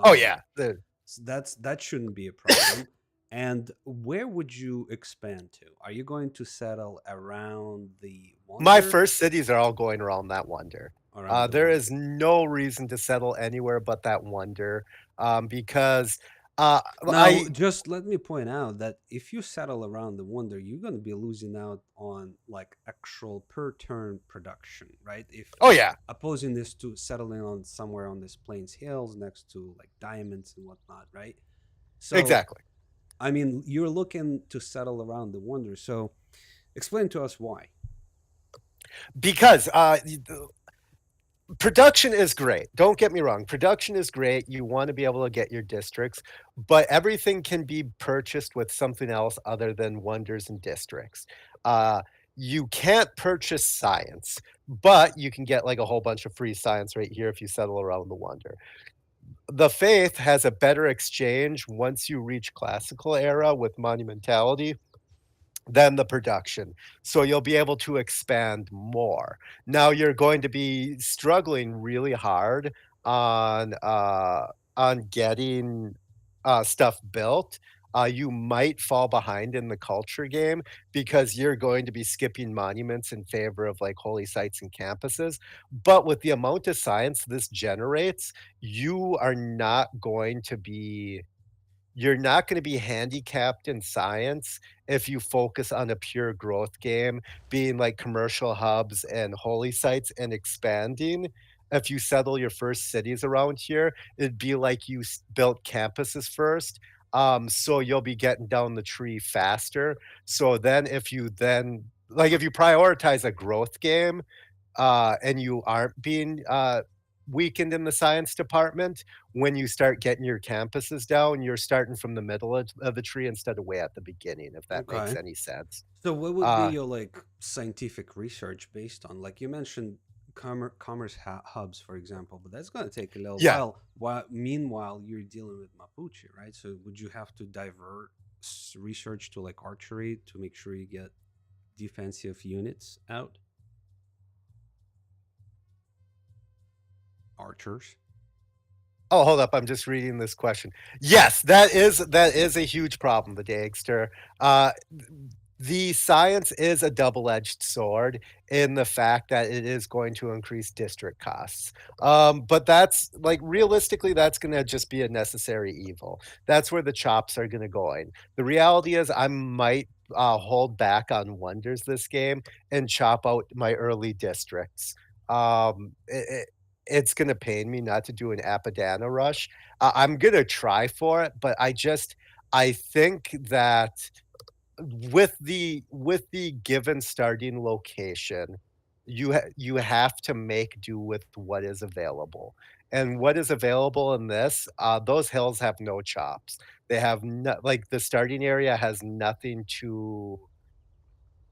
[SPEAKER 1] Oh,
[SPEAKER 2] Um,
[SPEAKER 1] yeah. The
[SPEAKER 2] so that shouldn't be a problem. And where would you expand to? Are you going to settle around the
[SPEAKER 1] My
[SPEAKER 2] Wonder,
[SPEAKER 1] first cities are all going around that wonder.
[SPEAKER 2] around the
[SPEAKER 1] There is
[SPEAKER 2] Wonder?
[SPEAKER 1] no reason to settle anywhere but that wonder, because,
[SPEAKER 2] Now,
[SPEAKER 1] I
[SPEAKER 2] just let me point out that if you settle around the Wonder, you're going to be losing out on like actual per turn production, right? If
[SPEAKER 1] oh, yeah.
[SPEAKER 2] opposing this to settling on somewhere on this Plains Hills next to like diamonds and whatnot, right? So,
[SPEAKER 1] Exactly.
[SPEAKER 2] I mean, you're looking to settle around the Wonder. So, explain to us why.
[SPEAKER 1] Because, production is great. Don't get me wrong. Production is great. You want to be able to get your districts, but everything can be purchased with something else other than wonders and districts. Uh, you can't purchase science, but you can get like a whole bunch of free science right here if you settle around the wonder. The faith has a better exchange once you reach classical era with monumentality than the production. So you'll be able to expand more. Now you're going to be struggling really hard on getting stuff built. You might fall behind in the culture game because you're going to be skipping monuments in favor of like holy sites and campuses. But with the amount of science this generates, you are not going to be you're not gonna be handicapped in science if you focus on a pure growth game, being like commercial hubs and holy sites and expanding. If you settle your first cities around here, it'd be like you built campuses first. So you'll be getting down the tree faster. So then if you then like if you prioritize a growth game, and you aren't being weakened in the science department, when you start getting your campuses down, you're starting from the middle of the tree instead of way at the beginning, if that makes
[SPEAKER 2] Okay.
[SPEAKER 1] any sense.
[SPEAKER 2] So, what would be
[SPEAKER 1] Uh,
[SPEAKER 2] your like scientific research based on? Like you mentioned, commerce hubs, for example, but that's going to take a little
[SPEAKER 1] yeah.
[SPEAKER 2] while. While meanwhile, you're dealing with Mapuche, right? So, would you have to divert research to like archery to make sure you get defensive units out? Archers.
[SPEAKER 1] Oh, hold up. I'm just reading this question. Yes, that is a huge problem, the Dagster. The science is a double-edged sword in the fact that it is going to increase district costs. But that's like realistically, that's gonna just be a necessary evil. That's where the chops are gonna go in. The reality is I might hold back on wonders this game and chop out my early districts. It's gonna pain me not to do an Apadana rush. I'm gonna try for it, but I think that with the given starting location, you have to make do with what is available. And what is available in this, those hills have no chops. They have no like, the starting area has nothing to,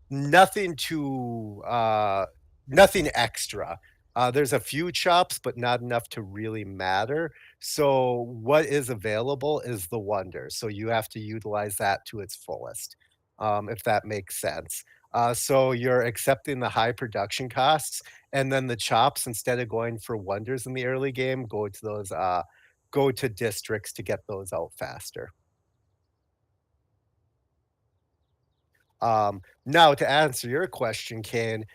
[SPEAKER 1] nothing extra. There's a few chops, but not enough to really matter. So what is available is the wonder. So you have to utilize that to its fullest, if that makes sense. So you're accepting the high production costs, and then the chops, instead of going for wonders in the early game, go to districts to get those out faster. Now to answer your question, Kane,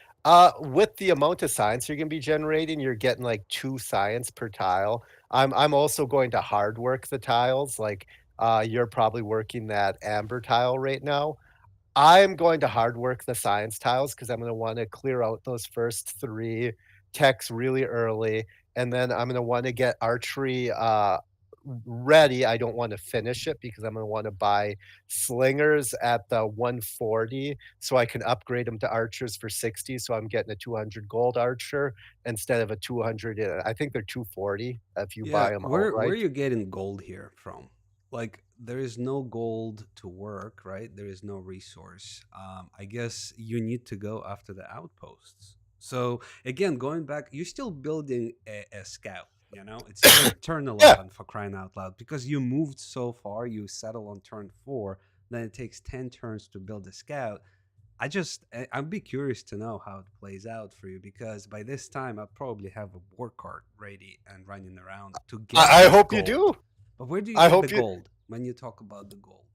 [SPEAKER 1] with the amount of science you're gonna be generating, you're getting like 2 science per tile. I'm also going to hard work the tiles, like, you're probably working that amber tile right now. I'm going to hard work the science tiles because 'cause I'm gonna wanna clear out those first 3 techs really early, and then I'm gonna wanna get archery, ready. I don't want to finish it because I'm going to want to buy slingers at the 140 so I can upgrade them to archers for 60. So I'm getting a 200 gold archer instead of a 200. I think they're 240 if you
[SPEAKER 2] Yeah,
[SPEAKER 1] buy them
[SPEAKER 2] where are
[SPEAKER 1] outright.
[SPEAKER 2] you getting gold here from? Like, there is no gold to work, right? There is no resource. I guess you need to go after the outposts. So again, going back, you're still building a scout. You know, it's turn
[SPEAKER 1] Yeah,
[SPEAKER 2] 11 for crying out loud because you moved so far. You settle on turn 4, then it takes 10 turns to build a scout. I'd be curious to know how it plays out for you because by this time I'll probably have a war cart ready and running around to get
[SPEAKER 1] I
[SPEAKER 2] that
[SPEAKER 1] hope you
[SPEAKER 2] gold.
[SPEAKER 1] do.
[SPEAKER 2] But where do you
[SPEAKER 1] I
[SPEAKER 2] get the
[SPEAKER 1] hope you.
[SPEAKER 2] gold when you talk about the gold?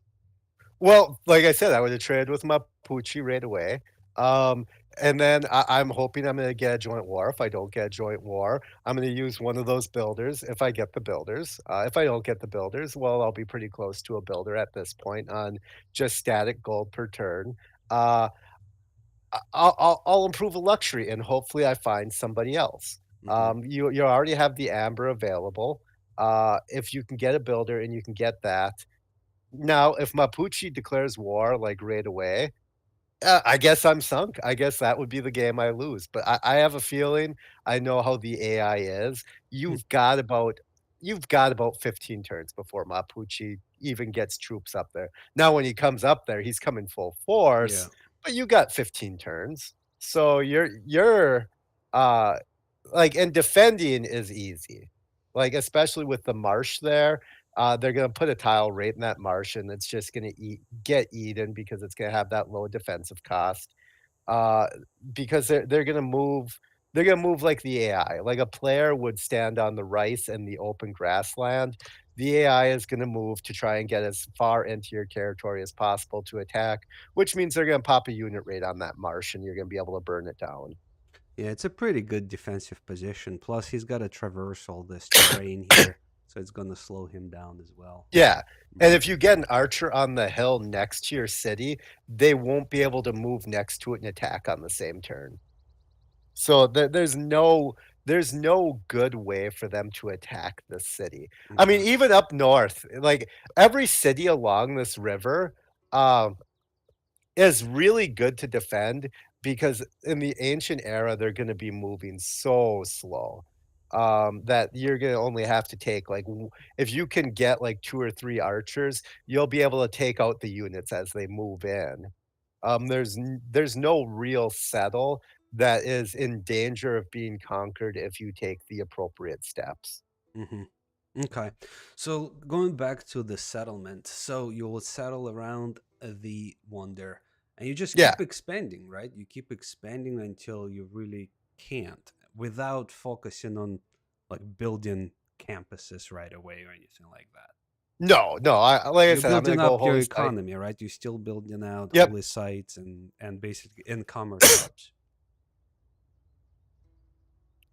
[SPEAKER 1] Well, like I said, I would have traded with Mapuche right away. Um, and then I'm hoping I'm going to get a joint war. If I don't get a joint war, I'm going to use one of those builders if I get the builders. If I don't get the builders, well, I'll be pretty close to a builder at this point on just static gold per turn. Uh, I'll improve a luxury and hopefully I find somebody else.
[SPEAKER 2] Hmm.
[SPEAKER 1] You already have the amber available. If you can get a builder and you can get that, now, if Mapuche declares war, like, right away, I guess I'm sunk. I guess that would be the game I lose, but I have a feeling I know how the AI is. You've got about 15 turns before Mapuche even gets troops up there. Now, when he comes up there, he's coming full
[SPEAKER 2] Yeah.
[SPEAKER 1] force, but you got 15 turns. So uh like, and defending is easy. Like, especially with the marsh there, they're gonna put a tile right in that marsh, and it's just gonna get eaten because it's gonna have that low defensive cost. Uh, because they're gonna move like the AI. Like a player would stand on the rice and the open grassland. The AI is gonna move to try and get as far into your territory as possible to attack, which means they're gonna pop a unit right on that marsh, and you're gonna be able to burn it down.
[SPEAKER 2] Yeah, it's a pretty good defensive position. Plus, he's got to traverse all this terrain here, so it's going to slow him down as well.
[SPEAKER 1] Yeah, and
[SPEAKER 2] Hmm.
[SPEAKER 1] if you get an archer on the hill next to your city, they won't be able to move next to it and attack on the same turn. So there's no good way for them to attack the city. I mean,
[SPEAKER 2] Okay.
[SPEAKER 1] even up north, like every city along this river, um, is really good to defend because in the ancient era, they're gonna be moving so slow, that you're gonna only have to take, like, w if you can get, like, 2 or 3 archers, you'll be able to take out the units as they move in. There's no real settle that is in danger of being conquered if you take the appropriate steps.
[SPEAKER 2] Hmm. Okay. So going back to the settlement, so you will settle around the wonder and you just
[SPEAKER 1] Yeah.
[SPEAKER 2] keep expanding, right? You keep expanding until you really can't without focusing on like building campuses right away or anything like that.
[SPEAKER 1] No, no, I like I
[SPEAKER 2] You're
[SPEAKER 1] said, I'm gonna
[SPEAKER 2] building
[SPEAKER 1] go
[SPEAKER 2] up your
[SPEAKER 1] holy site.
[SPEAKER 2] economy, right? You're still building out
[SPEAKER 1] Yep.
[SPEAKER 2] holy sites and basically in-commerce hubs.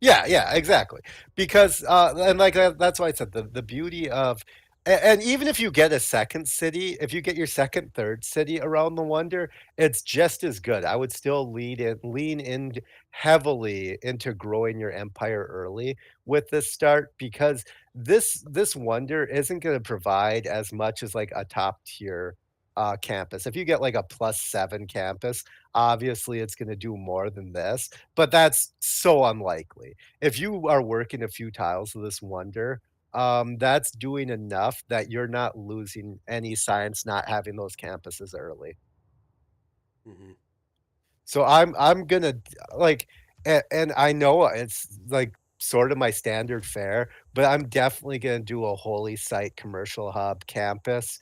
[SPEAKER 1] Yeah, yeah, exactly. Because, and like that's why I said the beauty of, and even if you get a second city, if you get your second, third city around the wonder, it's just as good. I would still lean in heavily into growing your empire early with this start because this wonder isn't going to provide as much as like a top tier campus. If you get like a +7 campus, obviously it's going to do more than this, but that's so unlikely. If you are working a few tiles of this wonder, that's doing enough that you're not losing any science not having those campuses early.
[SPEAKER 2] Hmm.
[SPEAKER 1] So I'm gonna like, and I know it's like sort of my standard fare, but I'm definitely gonna do a holy site commercial hub campus.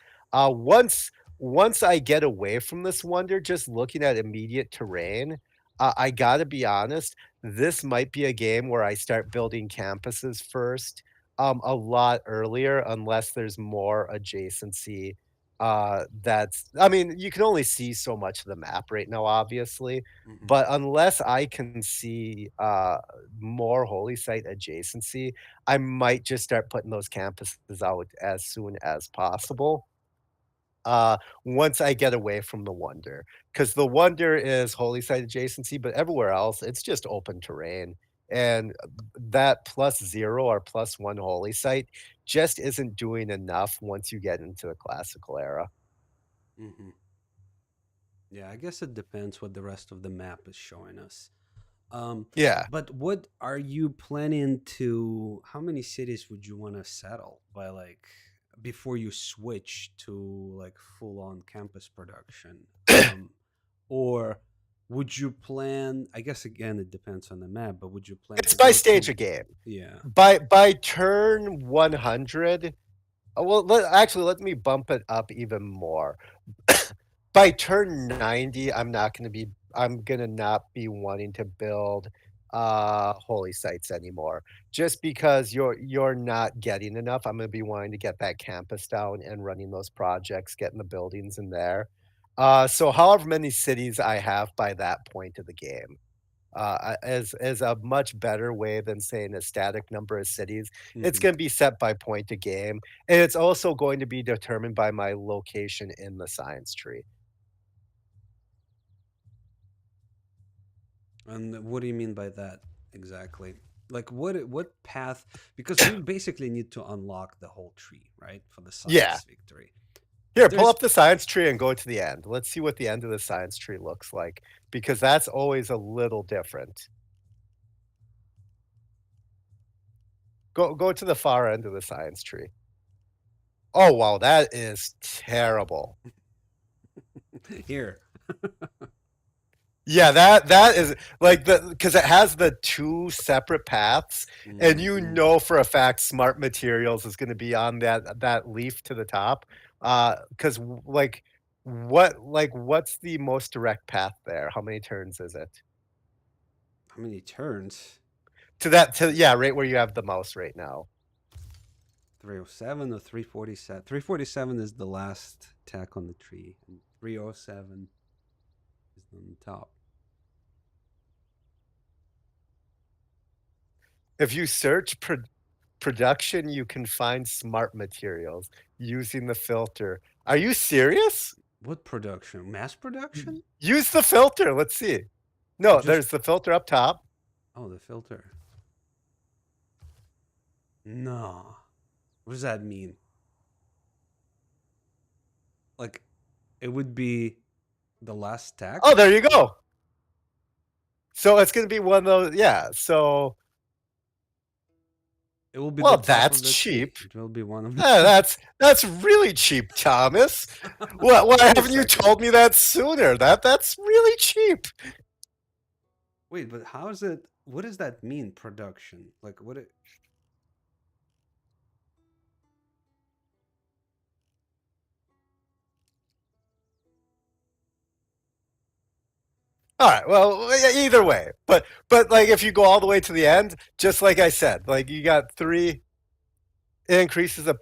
[SPEAKER 1] Once I get away from this wonder, just looking at immediate terrain, I gotta be honest, this might be a game where I start building campuses first, a lot earlier, unless there's more adjacency that's I mean, you can only see so much of the map right now, obviously,
[SPEAKER 2] Hmm.
[SPEAKER 1] but unless I can see, more holy site adjacency, I might just start putting those campuses out as soon as possible, once I get away from the wonder, because the wonder is holy site adjacency, but everywhere else, it's just open terrain, and that +0 or +1 holy site just isn't doing enough once you get into the classical era.
[SPEAKER 2] Hmm. Yeah, I guess it depends what the rest of the map is showing us. Um,
[SPEAKER 1] Yeah.
[SPEAKER 2] but what are you planning to? How many cities would you want to settle by like before you switch to like full on campus production? Or would you plan? I guess again it depends on the map, but would you plan
[SPEAKER 1] It's
[SPEAKER 2] to
[SPEAKER 1] by
[SPEAKER 2] go
[SPEAKER 1] stage
[SPEAKER 2] to?
[SPEAKER 1] of game.
[SPEAKER 2] Yeah.
[SPEAKER 1] By turn 100, well, actually, let me bump it up even more. By turn 90, I'm gonna not be wanting to build holy sites anymore. Just because you're not getting enough. I'm gonna be wanting to get that campus down and running those projects, getting the buildings in there. So however many cities I have by that point of the game, is a much better way than saying a static number of cities. It's
[SPEAKER 2] Hmm.
[SPEAKER 1] going to be set by point of game, and it's also going to be determined by my location in the science tree.
[SPEAKER 2] And what do you mean by that exactly? Like what path? Because we basically need to unlock the whole tree, right, for the
[SPEAKER 1] Yeah.
[SPEAKER 2] science victory. If
[SPEAKER 1] Here, pull
[SPEAKER 2] there's
[SPEAKER 1] up the science tree and go to the end. Let's see what the end of the science tree looks like, because that's always a little different. Go to the far end of the science tree. Oh wow, that is terrible.
[SPEAKER 2] here.
[SPEAKER 1] Yeah, that is like the because it has the two separate paths, and you
[SPEAKER 2] Hmm.
[SPEAKER 1] know for a fact Smart Materials is going to be on that leaf to the top. Because what's the most direct path there? How many turns is it
[SPEAKER 2] How many turns?
[SPEAKER 1] to that to yeah right where you have the mouse right now?
[SPEAKER 2] 307 or 347? 347 is the last tack on the tree, and 307 is on the top.
[SPEAKER 1] If you search production, you can find Smart Materials using the filter. Are you serious?
[SPEAKER 2] What production? Mass production?
[SPEAKER 1] Use the filter. Let's see.
[SPEAKER 2] Or
[SPEAKER 1] No,
[SPEAKER 2] just
[SPEAKER 1] there's the filter up top.
[SPEAKER 2] oh, the filter. No. What does that mean? Like it would be the last tack?
[SPEAKER 1] Oh, there you go. So it's gonna be one of those, yeah. So,
[SPEAKER 2] It will be the
[SPEAKER 1] well,
[SPEAKER 2] top
[SPEAKER 1] that's
[SPEAKER 2] of the tree.
[SPEAKER 1] cheap.
[SPEAKER 2] It will be one of the
[SPEAKER 1] That's really cheap, Thomas. Why
[SPEAKER 2] Wait a
[SPEAKER 1] haven't you
[SPEAKER 2] second.
[SPEAKER 1] told me that sooner? That's really cheap.
[SPEAKER 2] Wait, but how is it? What does that mean? Production? Like what?
[SPEAKER 1] All right. Well, either way, but like if you go all the way to the end, just like I said, like you got three. It increases a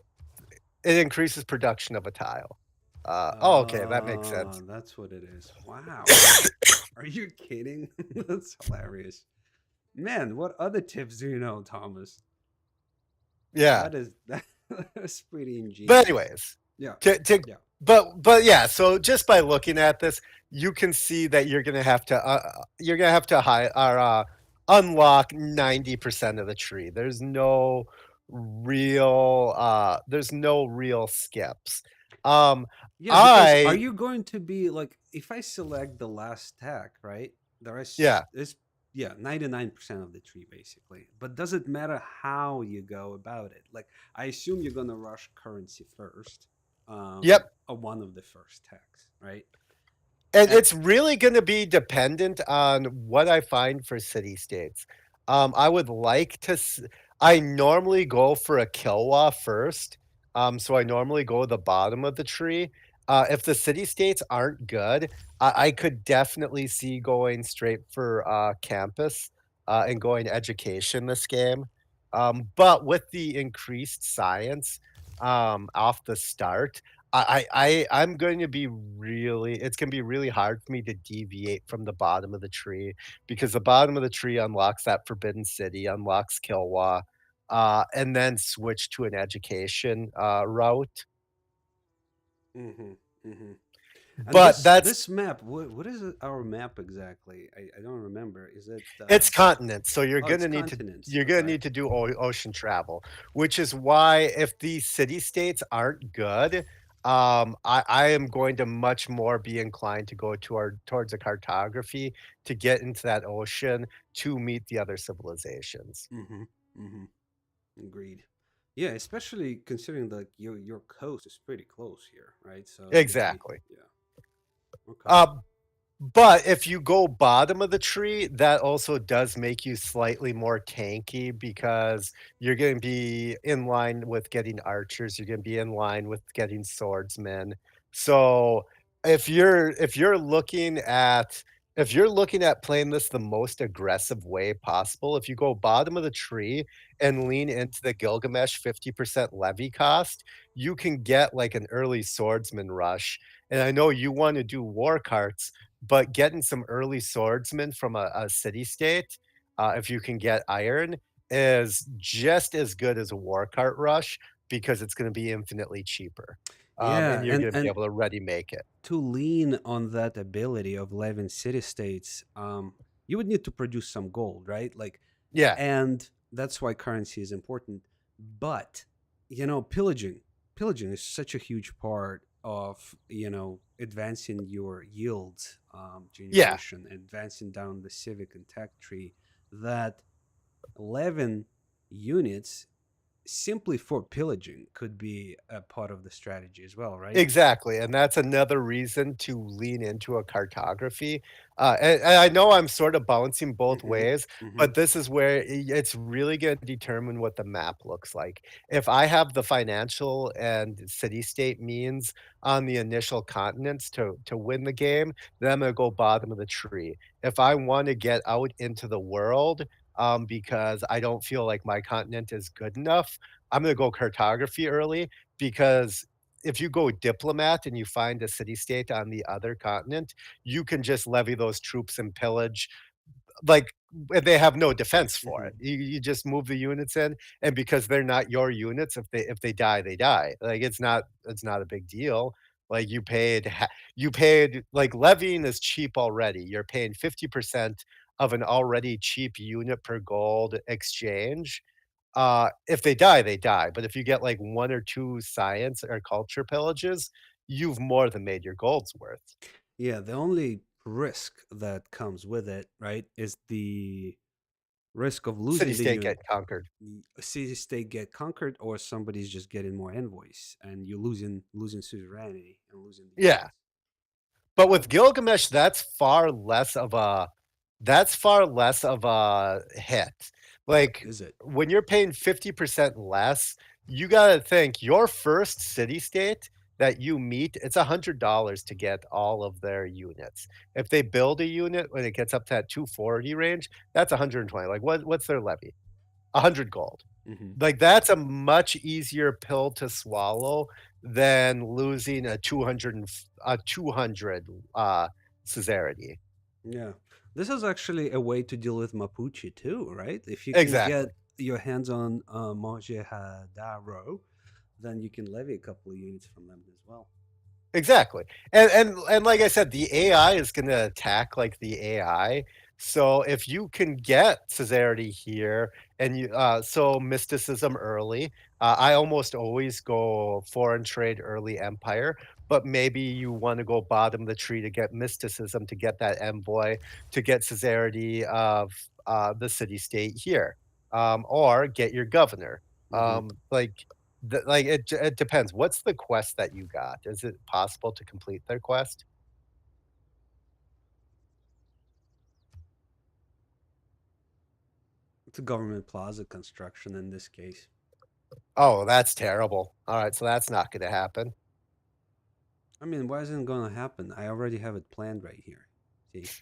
[SPEAKER 1] it increases production of a tile. Oh, okay, that makes sense.
[SPEAKER 2] That's what it is. Wow. Are you kidding? That's hilarious. Man, what other tips do you know, Thomas?
[SPEAKER 1] Yeah.
[SPEAKER 2] That is that's pretty
[SPEAKER 1] But
[SPEAKER 2] ingenious.
[SPEAKER 1] anyways,
[SPEAKER 2] Yeah.
[SPEAKER 1] to
[SPEAKER 2] Yeah.
[SPEAKER 1] but yeah, so just by looking at this, you can see that you're gonna have to unlock 90% of the tree. There's no real skips. Um,
[SPEAKER 2] Yeah, because are
[SPEAKER 1] I
[SPEAKER 2] you going to be like if I select the last tag, right? There
[SPEAKER 1] yeah,
[SPEAKER 2] is yeah, 99% of the tree basically. But does it matter how you go about it? Like I assume you're gonna rush currency first,
[SPEAKER 1] yep.
[SPEAKER 2] or one of the first tags, right?
[SPEAKER 1] And
[SPEAKER 2] And
[SPEAKER 1] it's really going to be dependent on what I find for city states. I would like to. I normally go for a Kilwa first. So I normally go the bottom of the tree. If the city states aren't good, I could definitely see going straight for campus and going education this game. But with the increased science off the start, I'm going to be really it's gonna be really hard for me to deviate from the bottom of the tree because the bottom of the tree unlocks that Forbidden City, unlocks Kilwa, and then switch to an education route.
[SPEAKER 2] hmm hmm And
[SPEAKER 1] But that's
[SPEAKER 2] this map, what is our map exactly? I don't remember. Is it
[SPEAKER 1] it's continents, so
[SPEAKER 2] oh, it's continents.
[SPEAKER 1] you're gonna
[SPEAKER 2] Okay.
[SPEAKER 1] need to do ocean travel, which is why if these city states aren't good, I am going to much more be inclined to go towards a cartography to get into that ocean to meet the other civilizations.
[SPEAKER 2] Mm-hmm. Mm-hmm. Agreed. Yeah, especially considering that your coast is pretty close here, right? So it's gonna be
[SPEAKER 1] Exactly.
[SPEAKER 2] yeah. Okay.
[SPEAKER 1] Uh, But if you go bottom of the tree, that also does make you slightly more tanky because you're gonna be in line with getting archers, you're gonna be in line with getting swordsmen. So, if you're looking at playing this the most aggressive way possible, if you go bottom of the tree and lean into the Gilgamesh 50% levy cost, you can get, like, an early swordsman rush, and I know you wanna do war carts, but getting some early swordsmen from a city state, if you can get iron, is just as good as a war cart rush because it's gonna be infinitely cheaper, and
[SPEAKER 2] Yeah,
[SPEAKER 1] you're gonna be
[SPEAKER 2] and
[SPEAKER 1] able to ready make it.
[SPEAKER 2] to lean on that ability of living city states, you would need to produce some gold, right? Like,
[SPEAKER 1] Yeah,
[SPEAKER 2] and that's why currency is important. But pillaging is such a huge part of advancing your yield
[SPEAKER 1] yeah.
[SPEAKER 2] generation, advancing down the civic and tech tree. That 11 units simply for pillaging could be a part of the strategy as well, right?
[SPEAKER 1] Exactly, and that's another reason to lean into a cartography, and I know I'm sort of balancing both
[SPEAKER 2] Hmm.
[SPEAKER 1] ways,
[SPEAKER 2] Hmm.
[SPEAKER 1] but this is where it's really gonna determine what the map looks like. If I have the financial and city-state means on the initial continents to win the game, then I'm gonna go bottom of the tree. If I wanna get out into the world, because I don't feel like my continent is good enough, I'm gonna go cartography early because if you go diplomat and you find a city state on the other continent, you can just levy those troops and pillage, like, they have no defense for it.
[SPEAKER 2] Hmm.
[SPEAKER 1] You just move the units in, and because they're not your units, if they die, they die. Like, it's not a big deal. Like, you paid like, levying is cheap already. You're paying 50% of an already cheap unit per gold exchange. If they die, they die, but if you get, like, 1 or 2 science or culture pillages, you've more than made your gold's worth.
[SPEAKER 2] Yeah, the only risk that comes with it, right, is the risk of losing the
[SPEAKER 1] City-state
[SPEAKER 2] unit.
[SPEAKER 1] get conquered.
[SPEAKER 2] A city state get conquered, or somebody's just getting more envoys, and you're losing sovereignty and losing the
[SPEAKER 1] Yeah.
[SPEAKER 2] units.
[SPEAKER 1] But with
[SPEAKER 2] Oh,
[SPEAKER 1] Gilgamesh, that's far less of a hit. Like,
[SPEAKER 2] is it?
[SPEAKER 1] when you're paying 50% less, you gotta think your first city state that you meet, it's $100 to get all of their units. If they build a unit when it gets up to that 240 range, that's 120. Like, what's their levy? 100 gold.
[SPEAKER 2] Hmm.
[SPEAKER 1] Like, that's a much easier pill to swallow than losing a 200, Caesarity.
[SPEAKER 2] Yeah, this is actually a way to deal with Mapuche too, right? If you can
[SPEAKER 1] Exactly.
[SPEAKER 2] get your hands on Mojadaro, then you can levy a couple of units from them as well.
[SPEAKER 1] Exactly. And like I said, the AI is gonna attack like the AI. So if you can get Caesarity here and so mysticism early, I almost always go foreign trade early empire, but maybe you want to go bottom of the tree to get mysticism to get that envoy to get Caesarity of the city state here. Or get your governor.
[SPEAKER 2] Hmm.
[SPEAKER 1] Like it depends. What's the quest that you got? Is it possible to complete their quest?
[SPEAKER 2] It's a government plaza construction in this case.
[SPEAKER 1] Oh, that's terrible. Alright, so that's not gonna happen.
[SPEAKER 2] I mean, why isn't it going to happen? I already have it planned right here. See?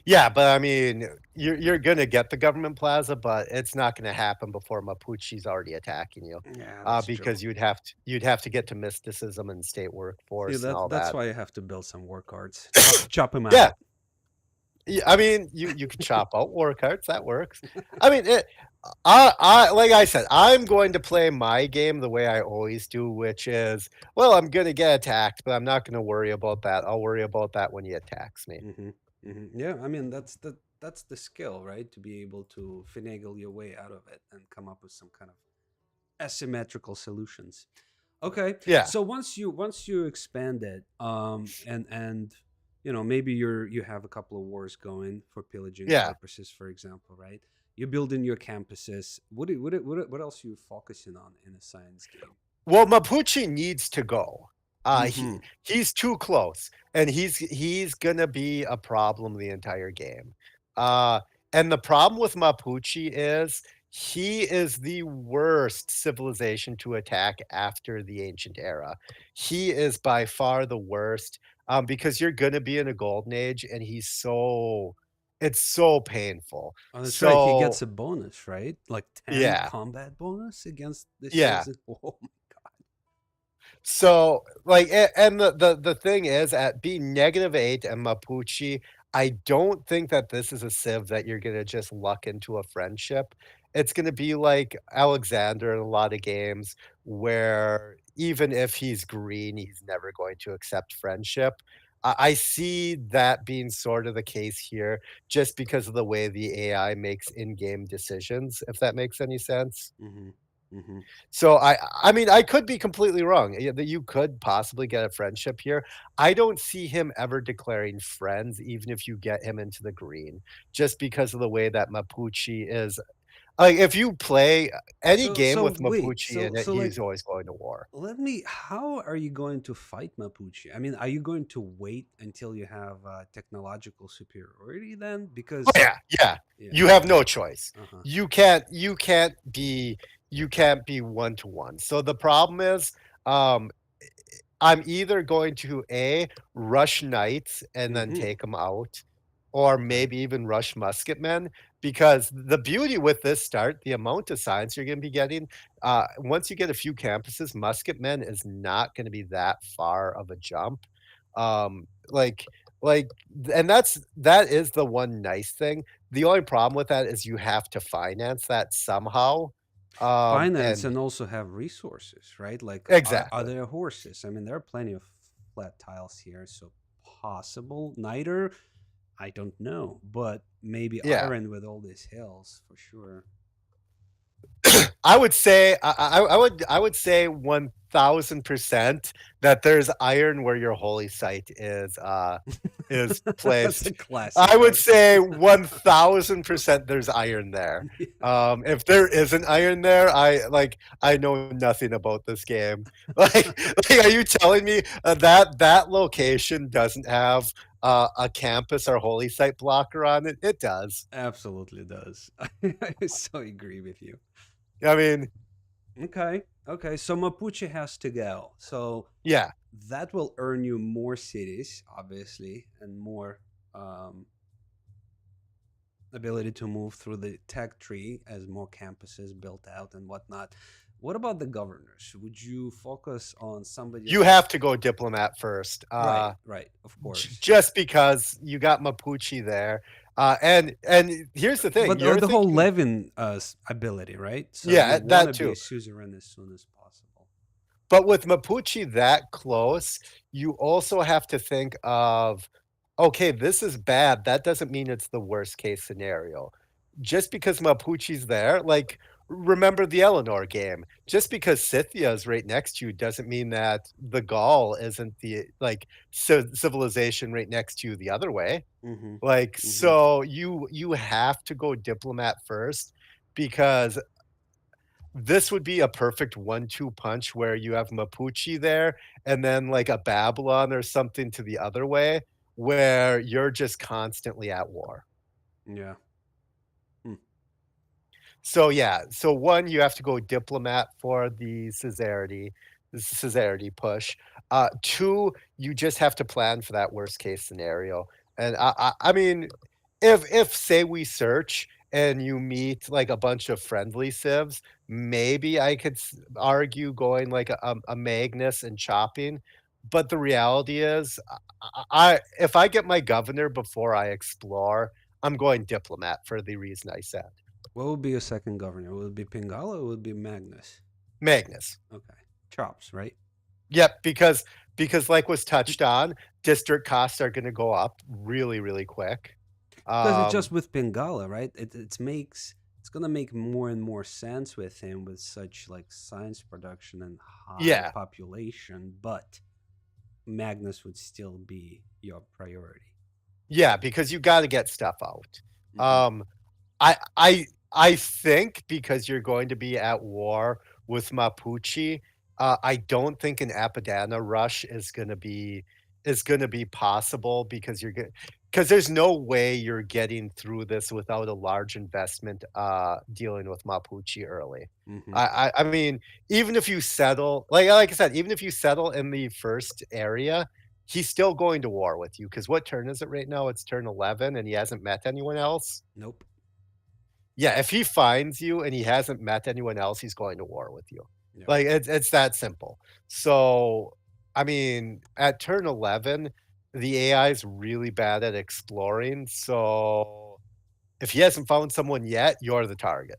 [SPEAKER 1] Yeah, but I mean, you're gonna get the government plaza, but it's not gonna happen before Mapuche's already attacking you,
[SPEAKER 2] Yeah, that's true.
[SPEAKER 1] because you'd have to get to mysticism and state
[SPEAKER 2] See,
[SPEAKER 1] workforce and
[SPEAKER 2] that
[SPEAKER 1] all
[SPEAKER 2] that's
[SPEAKER 1] that.
[SPEAKER 2] why I have to build some war cards. Chop them
[SPEAKER 1] Yeah,
[SPEAKER 2] out.
[SPEAKER 1] I mean, you could chop out war carts, that works. I mean, I like I said, I'm going to play my game the way I always do, which is, well, I'm gonna get attacked, but I'm not gonna worry about that. I'll worry about that when he attacks me.
[SPEAKER 2] Hmm. Hmm. Yeah, I mean that's the skill, right? To be able to finagle your way out of it and come up with some kind of asymmetrical solutions. Okay,
[SPEAKER 1] Yeah,
[SPEAKER 2] so once you expand it, and maybe you have a couple of wars going for pillaging
[SPEAKER 1] yeah.
[SPEAKER 2] purposes, for example, right? You're building your campuses. What else are you focusing on in a science game?
[SPEAKER 1] Well, Mapuche needs to go.
[SPEAKER 2] Mm-hmm.
[SPEAKER 1] He's too close, and he's gonna be a problem the entire game. Uh, and the problem with Mapuche is he is the worst civilization to attack after the ancient era. He is by far the worst, because you're gonna be in a golden age, and it's so painful.
[SPEAKER 2] Oh, that's right. He
[SPEAKER 1] So
[SPEAKER 2] gets a bonus, right? Like 10
[SPEAKER 1] yeah,
[SPEAKER 2] combat bonus against the
[SPEAKER 1] yeah.
[SPEAKER 2] civs. Oh my
[SPEAKER 1] So, like, and the thing is, at being -8 and Mapuche, I don't think that this is a civ that you're gonna just luck into a friendship. It's gonna be like Alexander in a lot of games, where even if he's green, he's never going to accept friendship. I see that being sort of the case here, just because of the way the AI makes in-game decisions, if that makes any sense.
[SPEAKER 2] God. Mm-hmm. Mm-hmm.
[SPEAKER 1] So I mean, I could be completely wrong. Yeah, that you could possibly get a friendship here. I don't see him ever declaring friends, even if you get him into the green, just because of the way that Mapuche is. Like, if you play any
[SPEAKER 2] So
[SPEAKER 1] game
[SPEAKER 2] so
[SPEAKER 1] with
[SPEAKER 2] wait,
[SPEAKER 1] Mapuche
[SPEAKER 2] so
[SPEAKER 1] in it,
[SPEAKER 2] so like
[SPEAKER 1] he's always going to war.
[SPEAKER 2] let me how are you going to fight Mapuche? I mean, are you going to wait until you have technological superiority then?
[SPEAKER 1] Oh
[SPEAKER 2] Because
[SPEAKER 1] yeah, yeah.
[SPEAKER 2] yeah.
[SPEAKER 1] You have no choice.
[SPEAKER 2] Uh-huh.
[SPEAKER 1] You can't be one to one. So the problem is, um, I'm either going to A, rush knights and then
[SPEAKER 2] Mm-hmm.
[SPEAKER 1] take them out, or
[SPEAKER 2] Okay.
[SPEAKER 1] maybe even rush musketmen, because the beauty with this start, the amount of science you're gonna be getting, once you get a few campuses, musketmen is not gonna be that far of a jump. Um, like, and that is the one nice thing. The only problem with that is you have to finance that somehow,
[SPEAKER 2] Finance
[SPEAKER 1] and
[SPEAKER 2] and also have resources, right? Like, are
[SPEAKER 1] exactly.
[SPEAKER 2] there horses? I mean, there are plenty of flat tiles here, so possible. Neither, I don't know, but maybe
[SPEAKER 1] Yeah.
[SPEAKER 2] iron with all these hills for sure.
[SPEAKER 1] I would say I would say 1,000% that there's iron where your holy site is
[SPEAKER 2] That's a
[SPEAKER 1] placed.
[SPEAKER 2] classic,
[SPEAKER 1] I would
[SPEAKER 2] right?
[SPEAKER 1] say 1,000% there's iron there.
[SPEAKER 2] Yeah,
[SPEAKER 1] If there isn't iron there, I know nothing about this game. Like, are you telling me that location doesn't have a campus or holy site blocker on it? It does.
[SPEAKER 2] absolutely does. I so agree with you.
[SPEAKER 1] I mean,
[SPEAKER 2] Okay, okay. So Mapuche has to go. So
[SPEAKER 1] yeah.
[SPEAKER 2] that will earn you more cities, obviously, and more um, ability to move through the tech tree as more campuses built out and whatnot. What about the governors? Would you focus on somebody
[SPEAKER 1] You
[SPEAKER 2] like
[SPEAKER 1] have to go diplomat first,
[SPEAKER 2] right, right, of course.
[SPEAKER 1] just because you got Mapuche there, and here's the thing,
[SPEAKER 2] But
[SPEAKER 1] you're
[SPEAKER 2] the whole
[SPEAKER 1] thinking
[SPEAKER 2] Levin ability, right? So you
[SPEAKER 1] yeah,
[SPEAKER 2] want
[SPEAKER 1] that
[SPEAKER 2] to be
[SPEAKER 1] too.
[SPEAKER 2] a suzerain as soon as possible.
[SPEAKER 1] But with Mapuche that close, you also have to think of, okay, this is bad. That doesn't mean it's the worst case scenario. Just because Mapuche's there, like, remember the Eleanor game. Just because Scythia is right next to you doesn't mean that the Gaul isn't the like civilization right next to you the other way.
[SPEAKER 2] Mm-hmm.
[SPEAKER 1] Like,
[SPEAKER 2] Mm-hmm.
[SPEAKER 1] so you have to go diplomat first, because this would be a perfect 1-2 punch where you have Mapuche there and then like a Babylon or something to the other way, where you're just constantly at war.
[SPEAKER 2] Yeah. Hmm.
[SPEAKER 1] So yeah, so one, you have to go diplomat for the Caesarity push. Two, you just have to plan for that worst case scenario. And I mean, if say we search and you meet like a bunch of friendly civs, maybe I could argue going like a Magnus and chopping. But the reality is, if I get my governor before I explore, I'm going diplomat for the reason I said.
[SPEAKER 2] What would be your second governor? Would it be Pingala or would it be Magnus?
[SPEAKER 1] Magnus.
[SPEAKER 2] Okay. Chops, right?
[SPEAKER 1] Yep, because like was touched on, district costs are gonna go up really, really quick.
[SPEAKER 2] Because it's just
[SPEAKER 1] Um,
[SPEAKER 2] with Pingala, right? It's gonna make more and more sense with him with such like science production and high
[SPEAKER 1] yeah,
[SPEAKER 2] population, but Magnus would still be your priority.
[SPEAKER 1] yeah, because you gotta get stuff out.
[SPEAKER 2] Hmm.
[SPEAKER 1] Um, I think because you're going to be at war with Mapuche, I don't think an Apadana rush is gonna be possible because because there's no way you're getting through this without a large investment dealing with Mapuche early.
[SPEAKER 2] Hmm.
[SPEAKER 1] I mean, even if you settle, like I said, even if you settle in the first area, he's still going to war with you. Because what turn is it right now? It's turn 11, and he hasn't met anyone else.
[SPEAKER 2] Nope.
[SPEAKER 1] Yeah, if he finds you and he hasn't met anyone else, he's going to war with you.
[SPEAKER 2] Yep.
[SPEAKER 1] Like, it's that simple. So, I mean, at turn 11, the AI is really bad at exploring, so if he hasn't found someone yet, you're the target.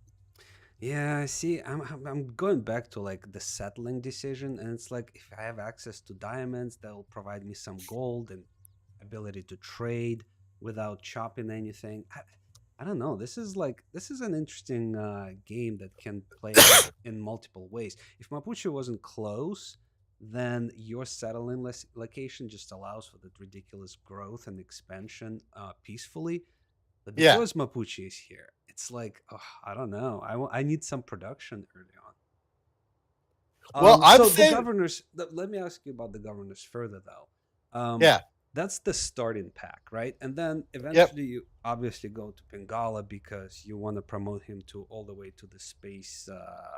[SPEAKER 2] Yeah, see, I'm going back to like the settling decision, and it's like if I have access to diamonds, that'll provide me some gold and ability to trade without chopping anything. I don't know. This is an interesting game that can play out in multiple ways. If Mapuche wasn't close, then your settling location just allows for that ridiculous growth and expansion peacefully. But
[SPEAKER 1] Yeah.
[SPEAKER 2] because Mapuche is here, it's like, oh, I don't know. I need some production early on.
[SPEAKER 1] Well, I'm
[SPEAKER 2] So the
[SPEAKER 1] saying
[SPEAKER 2] governors. Let me ask you about the governors further, though.
[SPEAKER 1] yeah.
[SPEAKER 2] That's the starting pack, right? And then
[SPEAKER 1] Yep.
[SPEAKER 2] eventually you obviously go to Pingala because you want to promote him to all the way to the space.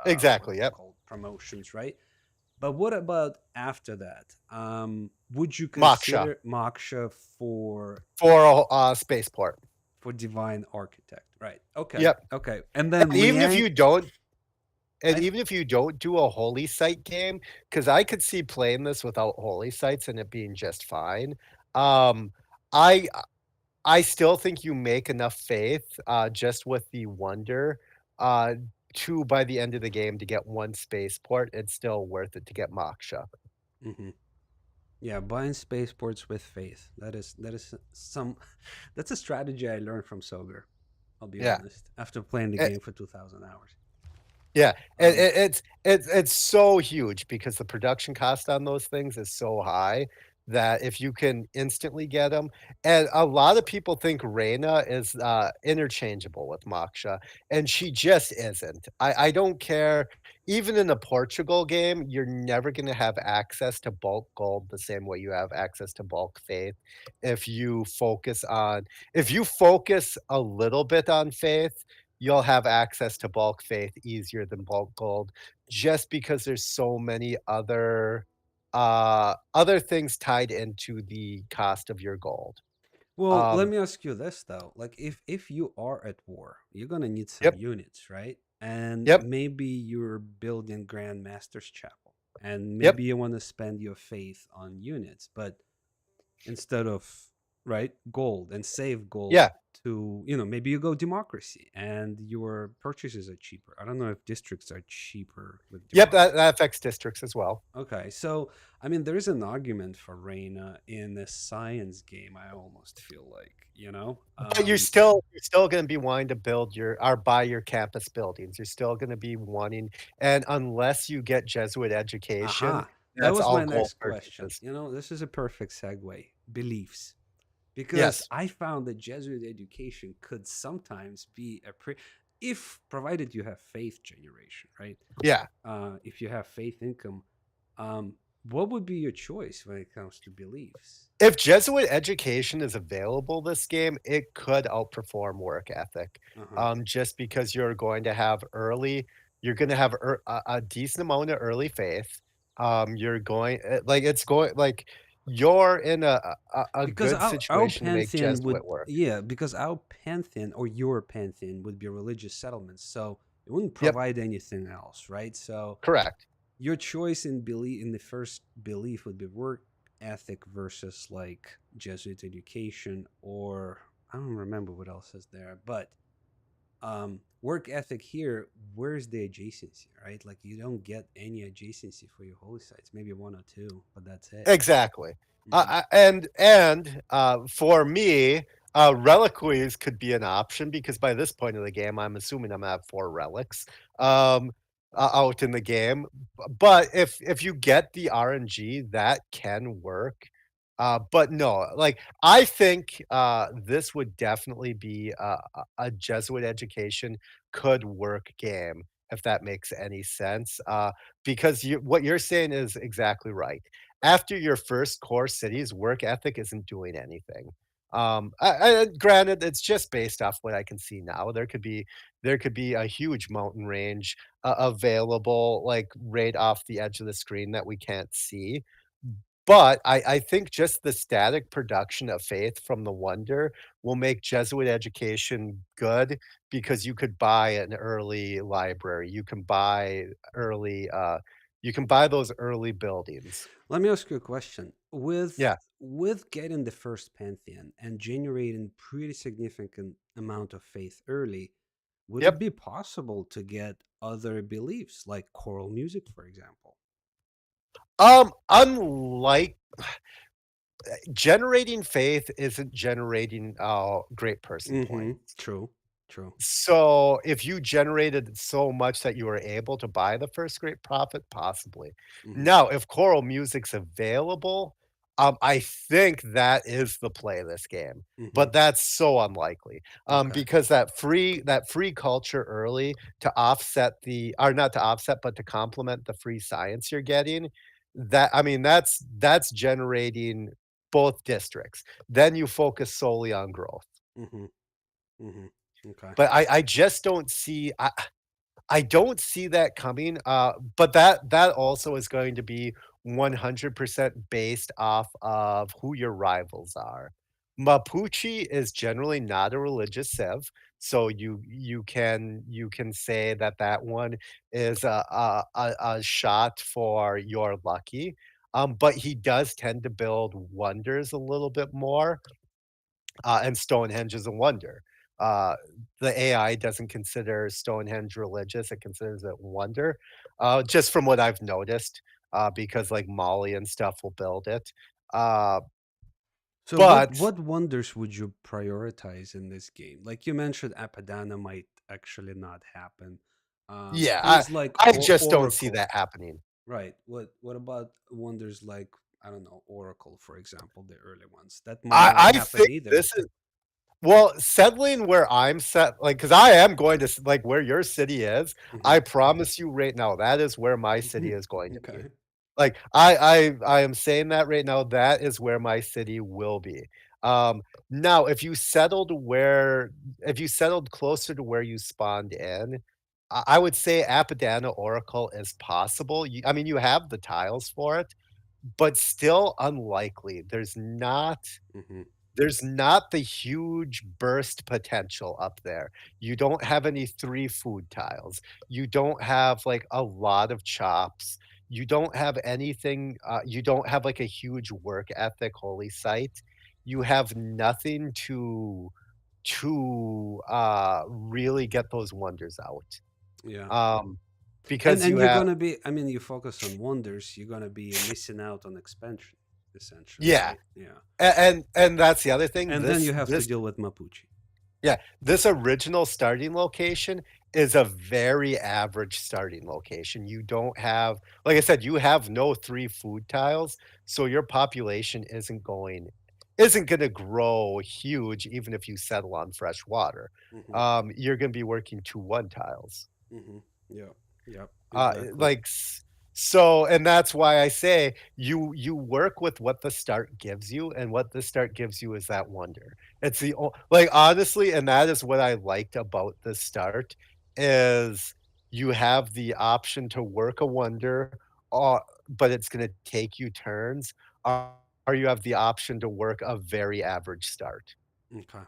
[SPEAKER 1] Exactly,
[SPEAKER 2] What's it
[SPEAKER 1] yep.
[SPEAKER 2] called? Promotions, right? But what about after that? Would you
[SPEAKER 1] Moksha
[SPEAKER 2] consider Moksha
[SPEAKER 1] for a spaceport.
[SPEAKER 2] for divine architect? Right. Okay.
[SPEAKER 1] Yep.
[SPEAKER 2] Okay. And then
[SPEAKER 1] And even if
[SPEAKER 2] Liang.
[SPEAKER 1] you don't and
[SPEAKER 2] I
[SPEAKER 1] even if you don't do a holy site game, because I could see playing this without holy sites and it being just fine. Um, I I still think you make enough faith, just with the wonder, uh, to by the end of the game to get one spaceport, it's still worth it to get Moksha.
[SPEAKER 2] hmm Yeah, buying spaceports with faith. That is some. That's a strategy I learned from Soger. I'll be
[SPEAKER 1] Yeah.
[SPEAKER 2] honest. After playing the
[SPEAKER 1] Eh,
[SPEAKER 2] game for 2,000 hours.
[SPEAKER 1] yeah,
[SPEAKER 2] Um.
[SPEAKER 1] it's so huge because the production cost on those things is so high that if you can instantly get them, and a lot of people think Reina is interchangeable with Moksha, and she just isn't. I don't care. Even in a Portugal game, you're never going to have access to bulk gold the same way you have access to bulk faith. If you focus on, if you focus a little bit on faith, you'll have access to bulk faith easier than bulk gold just because there's so many other things tied into the cost of your gold.
[SPEAKER 2] Well, let
[SPEAKER 1] Um,
[SPEAKER 2] me ask you this though. Like, if you are at war, you're gonna need some
[SPEAKER 1] yep,
[SPEAKER 2] units, right? And
[SPEAKER 1] yep,
[SPEAKER 2] maybe you're building Grandmaster's Chapel, and
[SPEAKER 1] yep,
[SPEAKER 2] maybe you want to spend your faith on units, but instead of right gold and save gold
[SPEAKER 1] yeah,
[SPEAKER 2] to maybe you go democracy and your purchases are cheaper. I don't know if districts are cheaper with
[SPEAKER 1] yep,
[SPEAKER 2] democracy.
[SPEAKER 1] that affects districts as well.
[SPEAKER 2] Okay, so I mean there is an argument for Reina in a science game. I almost feel like
[SPEAKER 1] But you're still going to be wanting to build your or buy your campus buildings. You're still going to be wanting, and unless you get Jesuit education,
[SPEAKER 2] aha, that
[SPEAKER 1] that's
[SPEAKER 2] was
[SPEAKER 1] all
[SPEAKER 2] my
[SPEAKER 1] gold
[SPEAKER 2] next question.
[SPEAKER 1] purchases.
[SPEAKER 2] This is a perfect segue. Beliefs. Because
[SPEAKER 1] Yes,
[SPEAKER 2] I found that Jesuit education could sometimes be if provided you have faith generation, right?
[SPEAKER 1] yeah.
[SPEAKER 2] If you have faith income, um, what would be your choice when it comes to beliefs?
[SPEAKER 1] If Jesuit education is available this game, it could outperform work ethic,
[SPEAKER 2] Uh huh.
[SPEAKER 1] just because you're gonna have a decent amount of early faith. You're going like it's going like you're in a
[SPEAKER 2] Because
[SPEAKER 1] good
[SPEAKER 2] our
[SPEAKER 1] situation to make
[SPEAKER 2] pantheon would
[SPEAKER 1] Jesuit work.
[SPEAKER 2] yeah, because our pantheon or your pantheon would be religious settlements, so it wouldn't
[SPEAKER 1] Yep,
[SPEAKER 2] provide anything else, right? So
[SPEAKER 1] correct.
[SPEAKER 2] your choice in the first belief would be work ethic versus like Jesuit education, or I don't remember what else is there, but Work ethic here, where's the adjacency, right? Like you don't get any adjacency for your holy sites, maybe one or two, but that's it.
[SPEAKER 1] Exactly.
[SPEAKER 2] Hmm.
[SPEAKER 1] For me, reliquaries could be an option because by this point of the game, I'm assuming I'm gonna have 4 relics, um, out in the game. But if you get the RNG, that can work. But no, like, I think, this would definitely be a Jesuit education could work game, if that makes any sense, because what you're saying is exactly right. After your first core cities, work ethic isn't doing anything. Granted, it's just based off what I can see now. There could be a huge mountain range available, like right off the edge of the screen that we can't see. But I think just the static production of faith from the wonder will make Jesuit education good because you could buy an early library. You can buy those early buildings.
[SPEAKER 2] Let me ask you a question.
[SPEAKER 1] Yeah.
[SPEAKER 2] With getting the first pantheon and generating pretty significant amount of faith early, would it
[SPEAKER 1] Yep.
[SPEAKER 2] be possible to get other beliefs like choral music, for example?
[SPEAKER 1] Unlike generating faith isn't generating great person
[SPEAKER 2] Mm-hmm.
[SPEAKER 1] points.
[SPEAKER 2] True. True.
[SPEAKER 1] So, if you generated so much that you were able to buy the first great profit, possibly.
[SPEAKER 2] Mm-hmm.
[SPEAKER 1] Now, if choral music's available, I think that is the play of this game,
[SPEAKER 2] Mm-hmm.
[SPEAKER 1] but that's so unlikely,
[SPEAKER 2] Okay.
[SPEAKER 1] because that free culture early to offset the or not to offset, but to complement the free science you're getting, that's generating both districts. Then you focus solely on growth.
[SPEAKER 2] Mm-hmm. Mm-hmm. Okay.
[SPEAKER 1] But I just don't see I don't see that coming, but that also is going to be 100% based off of who your rivals are. Mapuche is generally not a religious civ, so you can say that that one is a shot for your lucky, but he does tend to build wonders a little bit more, and Stonehenge is a wonder. Uh, the AI doesn't consider Stonehenge religious; it considers it wonder, just from what I've noticed, because like Molly and stuff will build it. Uh,
[SPEAKER 2] So
[SPEAKER 1] but
[SPEAKER 2] what wonders would you prioritize in this game? Like you mentioned, Apadana might actually not happen.
[SPEAKER 1] yeah,
[SPEAKER 2] Things like
[SPEAKER 1] I just don't see
[SPEAKER 2] Oracle,
[SPEAKER 1] that happening.
[SPEAKER 2] right? What about wonders like, I don't know, Oracle, for example, the early ones that might
[SPEAKER 1] I
[SPEAKER 2] not
[SPEAKER 1] I
[SPEAKER 2] happen
[SPEAKER 1] think
[SPEAKER 2] either.
[SPEAKER 1] this is Well, settling where I'm set, like, because I am going to like where your city is.
[SPEAKER 2] Hmm.
[SPEAKER 1] I promise you right now, that is where my city is going to be.
[SPEAKER 2] Okay.
[SPEAKER 1] Like, I am saying that right now, that is where my city will be. Now, if you settled closer to where you spawned in, I would say Apadana Oracle is possible. I mean, you have the tiles for it, but still unlikely.
[SPEAKER 2] Hmm.
[SPEAKER 1] There's not the huge burst potential up there. You don't have any 3 food tiles. You don't have, like, a lot of chops. You don't have anything, you don't have, like, a huge work ethic holy site. You have nothing to really get those wonders out.
[SPEAKER 2] Yeah.
[SPEAKER 1] Um,
[SPEAKER 2] And
[SPEAKER 1] because you
[SPEAKER 2] and you're
[SPEAKER 1] have
[SPEAKER 2] gonna be, I mean, you focus on wonders, you're gonna be missing out on expansion, essentially,
[SPEAKER 1] Yeah,
[SPEAKER 2] right? Yeah.
[SPEAKER 1] and that's the other thing.
[SPEAKER 2] And then you have to
[SPEAKER 1] This
[SPEAKER 2] deal with Mapuche.
[SPEAKER 1] Yeah, this original starting location is a very average starting location. You don't have like I said, you have no 3 food tiles, so your population isn't gonna grow huge even if you settle on fresh water.
[SPEAKER 2] Hmm.
[SPEAKER 1] You're gonna be working 2-1 tiles.
[SPEAKER 2] Hmm. Yeah. Yep. Exactly.
[SPEAKER 1] Like and that's why I say you work with what the start gives you, and what the start gives you is that wonder. It's like honestly, and that is what I liked about the start is you have the option to work a wonder, but it's going to take you turns, or you have the option to work a very average start.
[SPEAKER 2] Okay.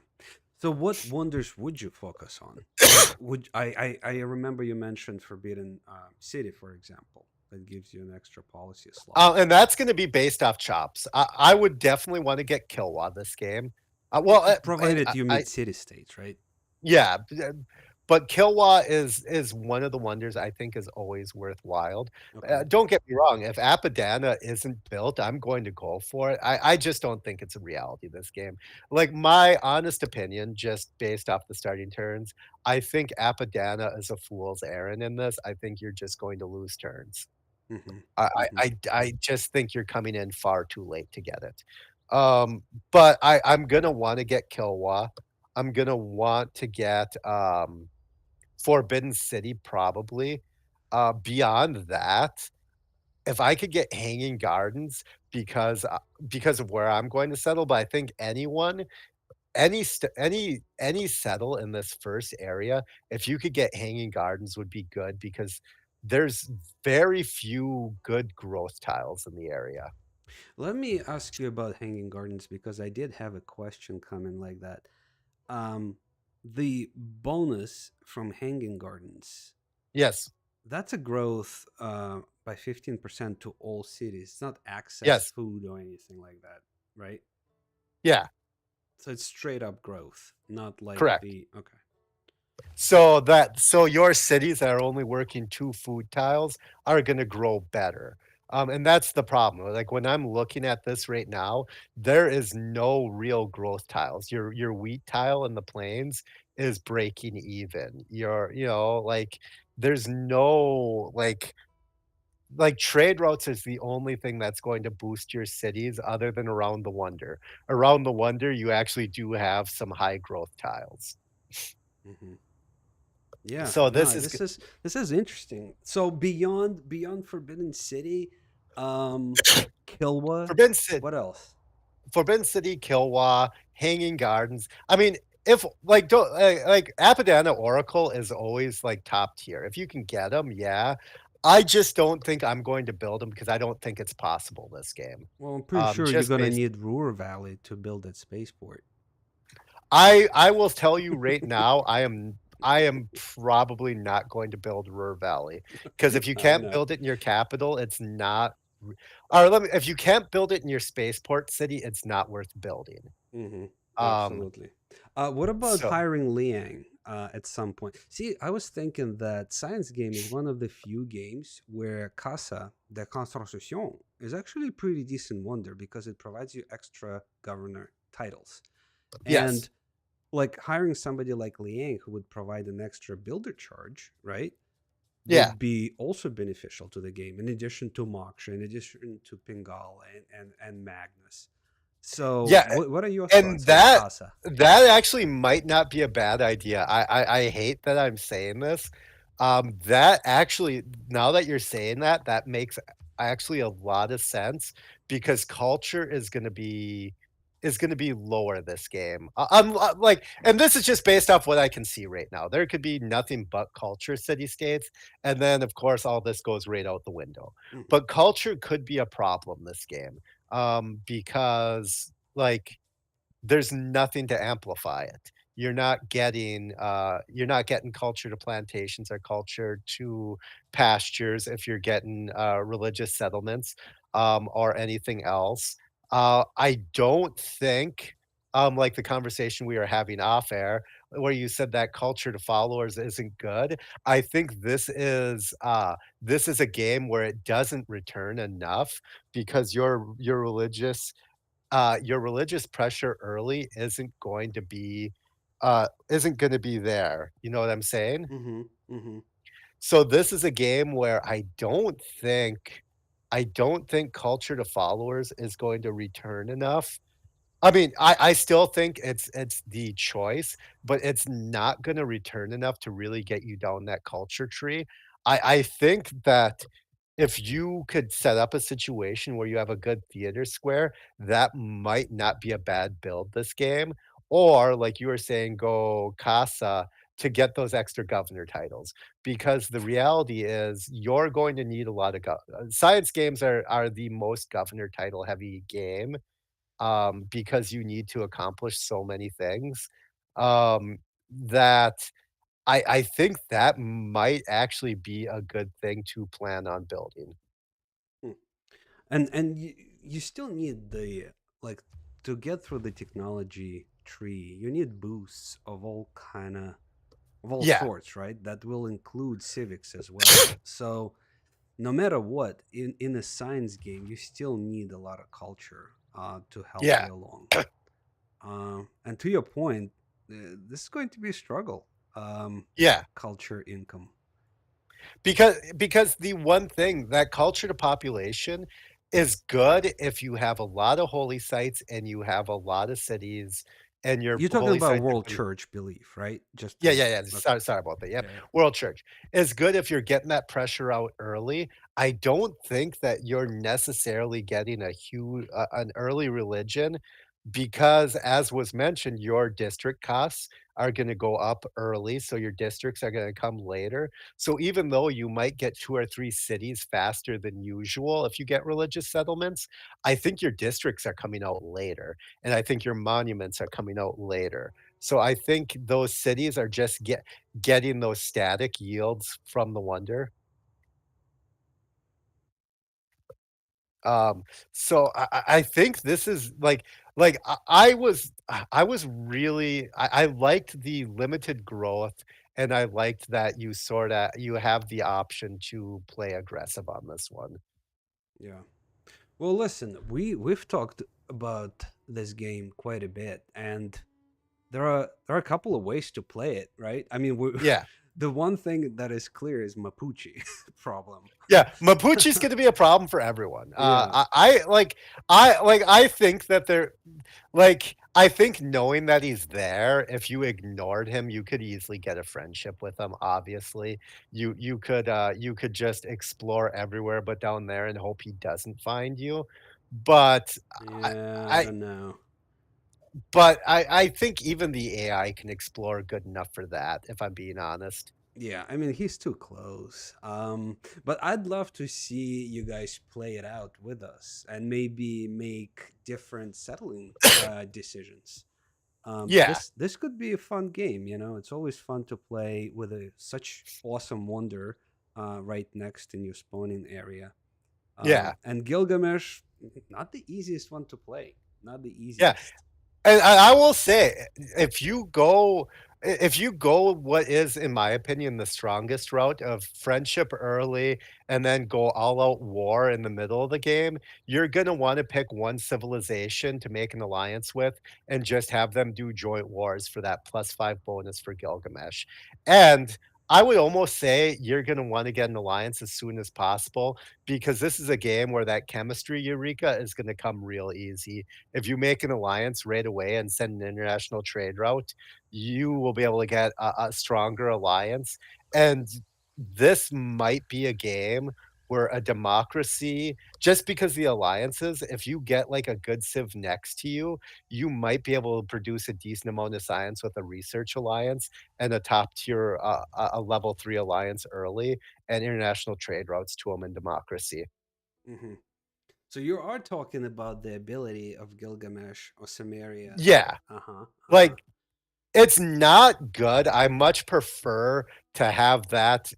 [SPEAKER 2] So what wonders would you focus on? Like would I remember you mentioned Forbidden City, for example, that gives you an extra policy slot.
[SPEAKER 1] And that's going to be based off chops. I would definitely want to get Kilwa this game. Well, and
[SPEAKER 2] Provided you
[SPEAKER 1] I
[SPEAKER 2] meet city states, right?
[SPEAKER 1] Yeah, but Kilwa is one of the wonders I think is always worthwhile.
[SPEAKER 2] Okay.
[SPEAKER 1] Don't get me wrong, if Apadana isn't built, I'm going to go for it. I just don't think it's a reality, this game. Like, my honest opinion, just based off the starting turns, I think Apadana is a fool's errand in this. I think you're just going to lose turns.
[SPEAKER 2] Mm-hmm.
[SPEAKER 1] I I
[SPEAKER 2] Mm-hmm.
[SPEAKER 1] I I just think you're coming in far too late to get it. But I'm gonna wanna get Kilwa. I'm gonna want to get, Forbidden City probably. Beyond that, if I could get Hanging Gardens because of where I'm going to settle, but I think any settle in this first area, if you could get Hanging Gardens would be good because there's very few good growth tiles in the area.
[SPEAKER 2] Let me ask you about Hanging Gardens because I did have a question coming like that. Um, the bonus from Hanging Gardens,
[SPEAKER 1] Yes,
[SPEAKER 2] that's a growth by 15% to all cities. It's not access
[SPEAKER 1] yes,
[SPEAKER 2] food or anything like that, right?
[SPEAKER 1] yeah,
[SPEAKER 2] So it's straight up growth, not like
[SPEAKER 1] correct.
[SPEAKER 2] the okay.
[SPEAKER 1] So your cities that are only working 2 food tiles are gonna grow better. And that's the problem. Like, when I'm looking at this right now, there is no real growth tiles. Your wheat tile in the plains is breaking even. Like, there's no, trade routes is the only thing that's going to boost your cities other than Around the Wonder. Around the Wonder, you actually do have some high growth tiles.
[SPEAKER 2] Hmm. Yeah,
[SPEAKER 1] So
[SPEAKER 2] no, this is interesting. So beyond Forbidden City, um, Kilwa,
[SPEAKER 1] Forbidden City
[SPEAKER 2] what else?
[SPEAKER 1] Forbidden City, Kilwa, Hanging Gardens. I mean, if like don't like Apadana Oracle is always like top tier. If you can get them, yeah. I just don't think I'm going to build them because I don't think it's possible this game.
[SPEAKER 2] Well, I'm pretty sure you're
[SPEAKER 1] Just
[SPEAKER 2] gonna
[SPEAKER 1] based
[SPEAKER 2] need Ruhr Valley to build that spaceport.
[SPEAKER 1] I will tell you right now, I am probably not going to build Ruhr Valley because if you
[SPEAKER 2] I
[SPEAKER 1] can't
[SPEAKER 2] know.
[SPEAKER 1] build it in your capital, it's not. Or if you can't build it in your spaceport city, it's not worth building.
[SPEAKER 2] Hmm.
[SPEAKER 1] Um,
[SPEAKER 2] Absolutely. What about
[SPEAKER 1] so
[SPEAKER 2] hiring Liang at some point? See, I was thinking that Science Game is one of the few games where Casa de Construction is actually a pretty decent wonder because it provides you extra governor titles. And
[SPEAKER 1] yes,
[SPEAKER 2] like hiring somebody like Liang who would provide an extra builder charge, right?
[SPEAKER 1] yeah,
[SPEAKER 2] Would be also beneficial to the game in addition to Moksha, in addition to Pingal and Magnus. So,
[SPEAKER 1] yeah.
[SPEAKER 2] what are your
[SPEAKER 1] And
[SPEAKER 2] thoughts on Casa?
[SPEAKER 1] that actually might not be a bad idea. I hate that I'm saying this. That actually, now that you're saying that, that makes actually a lot of sense because culture is gonna be lower this game. Like, and this is just based off what I can see right now. There could be nothing but culture city states, and then of course all this goes right out the window.
[SPEAKER 2] Hmm.
[SPEAKER 1] But culture could be a problem this game, because like there's nothing to amplify it. You're not getting culture to plantations or culture to pastures if you're getting religious settlements, or anything else. I don't think, like the conversation we were having off air, where you said that culture to followers isn't good. I think this is a game where it doesn't return enough because your religious pressure early isn't gonna be there. You know what I'm saying?
[SPEAKER 2] Hmm. Hmm.
[SPEAKER 1] So this is a game where I don't think culture to followers is going to return enough. I mean, I still think it's the choice, but it's not gonna return enough to really get you down that culture tree. I think that if you could set up a situation where you have a good theater square, that might not be a bad build this game. Or like you were saying, go Casa to get those extra governor titles. Because the reality is you're going to need a lot of science games are the most governor title heavy game, because you need to accomplish so many things, that I think that might actually be a good thing to plan on building.
[SPEAKER 2] And you still need the like to get through the technology tree. You need boosts of all kind of of all
[SPEAKER 1] Yeah,
[SPEAKER 2] sorts, right? That will include civics as well. So no matter what, in a science game, you still need a lot of culture to help
[SPEAKER 1] yeah,
[SPEAKER 2] you along. And to your point, this is going to be a struggle.
[SPEAKER 1] yeah.
[SPEAKER 2] Culture income.
[SPEAKER 1] Because the one thing that culture to population is good if you have a lot of holy sites and you have a lot of cities and your
[SPEAKER 2] You're talking
[SPEAKER 1] holy
[SPEAKER 2] about
[SPEAKER 1] sites are
[SPEAKER 2] world
[SPEAKER 1] gonna.
[SPEAKER 2] church belief, right? Just
[SPEAKER 1] Yeah,
[SPEAKER 2] to
[SPEAKER 1] yeah, yeah.
[SPEAKER 2] okay,
[SPEAKER 1] Sorry about that. Yep.
[SPEAKER 2] yeah,
[SPEAKER 1] World Church is good if you're getting that pressure out early. I don't think that you're necessarily getting a huge an early religion because, as was mentioned, your district costs are going to go up early, so your districts are going to come later. So even though you might get two or three cities faster than usual if you get religious settlements, I think your districts are coming out later, and I think your monuments are coming out later. So I think those cities are just getting those static yields from the wonder. Um, so I think this is like I was really I liked the limited growth, and I liked that you have the option to play aggressive on this one.
[SPEAKER 2] yeah. Well, listen, we've talked about this game quite a bit, and there are a couple of ways to play it, right? I mean,
[SPEAKER 1] Yeah.
[SPEAKER 2] the one thing that is clear is Mapuche problem.
[SPEAKER 1] Yeah, Mapuche's gonna be a problem for everyone.
[SPEAKER 2] Yeah,
[SPEAKER 1] I think that I think knowing that he's there, if you ignored him, you could easily get a friendship with him, obviously. You could just explore everywhere but down there and hope he doesn't find you. But I
[SPEAKER 2] yeah, I
[SPEAKER 1] I
[SPEAKER 2] don't know.
[SPEAKER 1] I think even the AI can explore good enough for that, if I'm being honest.
[SPEAKER 2] Yeah, I mean he's too close. But I'd love to see you guys play it out with us and maybe make different settling decisions.
[SPEAKER 1] Yeah,
[SPEAKER 2] This could be a fun game. You know, it's always fun to play with a such awesome wonder right next in your spawning area.
[SPEAKER 1] yeah,
[SPEAKER 2] And Gilgamesh, not the easiest one to play. Not the
[SPEAKER 1] yeah.
[SPEAKER 2] easiest.
[SPEAKER 1] And I will say, if you go what is, in my opinion, the strongest route of friendship early and then go all out war in the middle of the game, you're gonna wanna pick one civilization to make an alliance with and just have them do joint wars for that +5 bonus for Gilgamesh. And I would almost say you're gonna wanna get an alliance as soon as possible because this is a game where that chemistry eureka is gonna come real easy. If you make an alliance right away and send an international trade route, you will be able to get a stronger alliance. And this might be a game where a democracy, just because the alliances, if you get like a good civ next to you, you might be able to produce a decent amount of science with a research alliance and a top tier, a level 3 alliance early and international trade routes to them in democracy.
[SPEAKER 2] Hmm. So you are talking about the ability of Gilgamesh or Sumeria.
[SPEAKER 1] Yeah.
[SPEAKER 2] Uh huh. Uh huh.
[SPEAKER 1] Like, it's not good. I much prefer to have that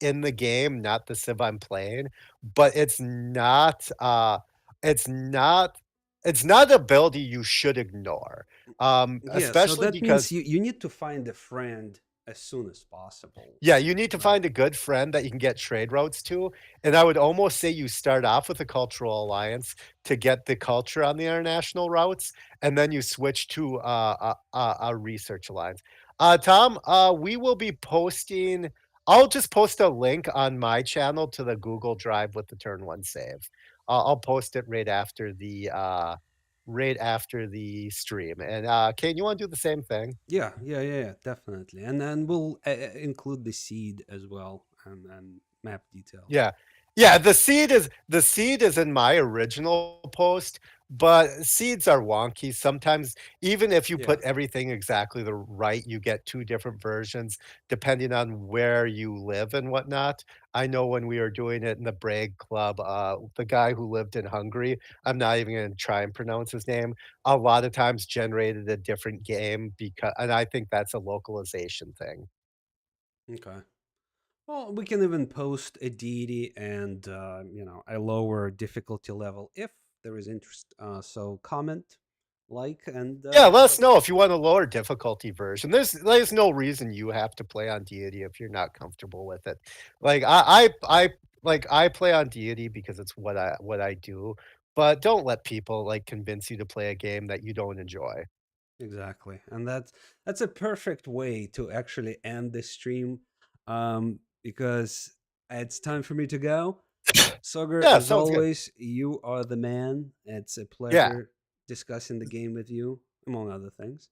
[SPEAKER 1] in the game, not the civ I'm playing, but it's not it's not an ability you should ignore,
[SPEAKER 2] Yeah. So
[SPEAKER 1] especially
[SPEAKER 2] that means
[SPEAKER 1] because
[SPEAKER 2] you need to find a friend as soon as possible,
[SPEAKER 1] yeah, you need to
[SPEAKER 2] right?
[SPEAKER 1] find a good friend that you can get trade routes to, and I would almost say you start off with a cultural alliance to get the culture on the international routes, and then you switch to a research alliance. Tom, we will be posting. I'll just post a link on my channel to the Google Drive with the turn one save. I'll post it right after the stream. And Kane, you want to do the same thing?
[SPEAKER 2] Yeah, yeah, yeah, yeah, definitely. And then we'll include the seed as well and map details.
[SPEAKER 1] Yeah. Yeah, the seed is in my original post, but seeds are wonky. Sometimes, even if you
[SPEAKER 2] Yeah.
[SPEAKER 1] put everything exactly the right, you get 2 different versions depending on where you live and whatnot. I know when we were doing it in the Bragg Club, the guy who lived in Hungary, I'm not even gonna try and pronounce his name, a lot of times generated a different game because, and I think that's a localization thing.
[SPEAKER 2] Okay. Well, we can even post a deity and a lower difficulty level if there is interest. So comment. like, and
[SPEAKER 1] Yeah, let us know if you want a lower difficulty version. There's no reason you have to play on Deity if you're not comfortable with it. Like I play on Deity because it's what I do, but don't let people like convince you to play a game that you don't enjoy.
[SPEAKER 2] exactly, and that's a perfect way to actually end this stream, because it's time for me to go. Soger,
[SPEAKER 1] Yeah,
[SPEAKER 2] as
[SPEAKER 1] sounds good.
[SPEAKER 2] always, you are the man. It's a
[SPEAKER 1] Yeah.
[SPEAKER 2] pleasure discussing the game with you, among other things.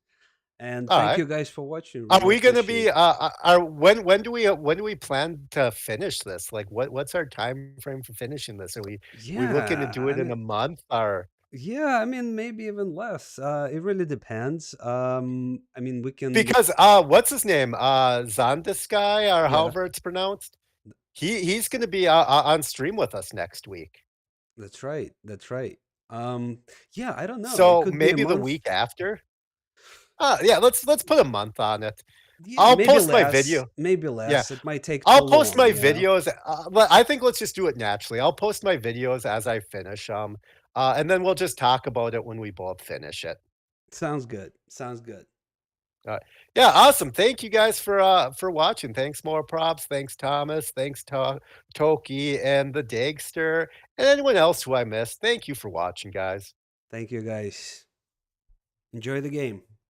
[SPEAKER 2] And
[SPEAKER 1] All
[SPEAKER 2] thank
[SPEAKER 1] right.
[SPEAKER 2] you guys for watching.
[SPEAKER 1] Are
[SPEAKER 2] Really
[SPEAKER 1] we gonna be
[SPEAKER 2] appreciate.
[SPEAKER 1] are when do we plan to finish this? Like what's our time frame for finishing this? Are we looking to
[SPEAKER 2] Yeah,
[SPEAKER 1] do it in a month or
[SPEAKER 2] yeah, I mean, maybe even less. It really depends. I mean, we can.
[SPEAKER 1] because what's his name? Zondesky or
[SPEAKER 2] Yeah,
[SPEAKER 1] however it's pronounced. He's gonna be on stream with us next week.
[SPEAKER 2] that's right. That's right. Um, yeah, I don't know. It
[SPEAKER 1] So
[SPEAKER 2] could be a
[SPEAKER 1] maybe the
[SPEAKER 2] month.
[SPEAKER 1] week after. Yeah, let's put a month on it.
[SPEAKER 2] Yeah,
[SPEAKER 1] I'll
[SPEAKER 2] maybe
[SPEAKER 1] post my
[SPEAKER 2] less.
[SPEAKER 1] video.
[SPEAKER 2] Maybe
[SPEAKER 1] Yeah,
[SPEAKER 2] less. It might take too
[SPEAKER 1] I'll post
[SPEAKER 2] long,
[SPEAKER 1] my
[SPEAKER 2] you know?
[SPEAKER 1] videos. But I think let's just do it naturally. I'll post my videos as I finish them, and then we'll just talk about it when we both finish it.
[SPEAKER 2] Sounds good. Sounds good.
[SPEAKER 1] Uh, yeah, awesome. Thank you guys for watching. Thanks, more props. Thanks, Thomas. Thanks, Toki and the Dagster and anyone else who I missed. Thank you for watching, guys.
[SPEAKER 2] Thank you, guys. Enjoy the game.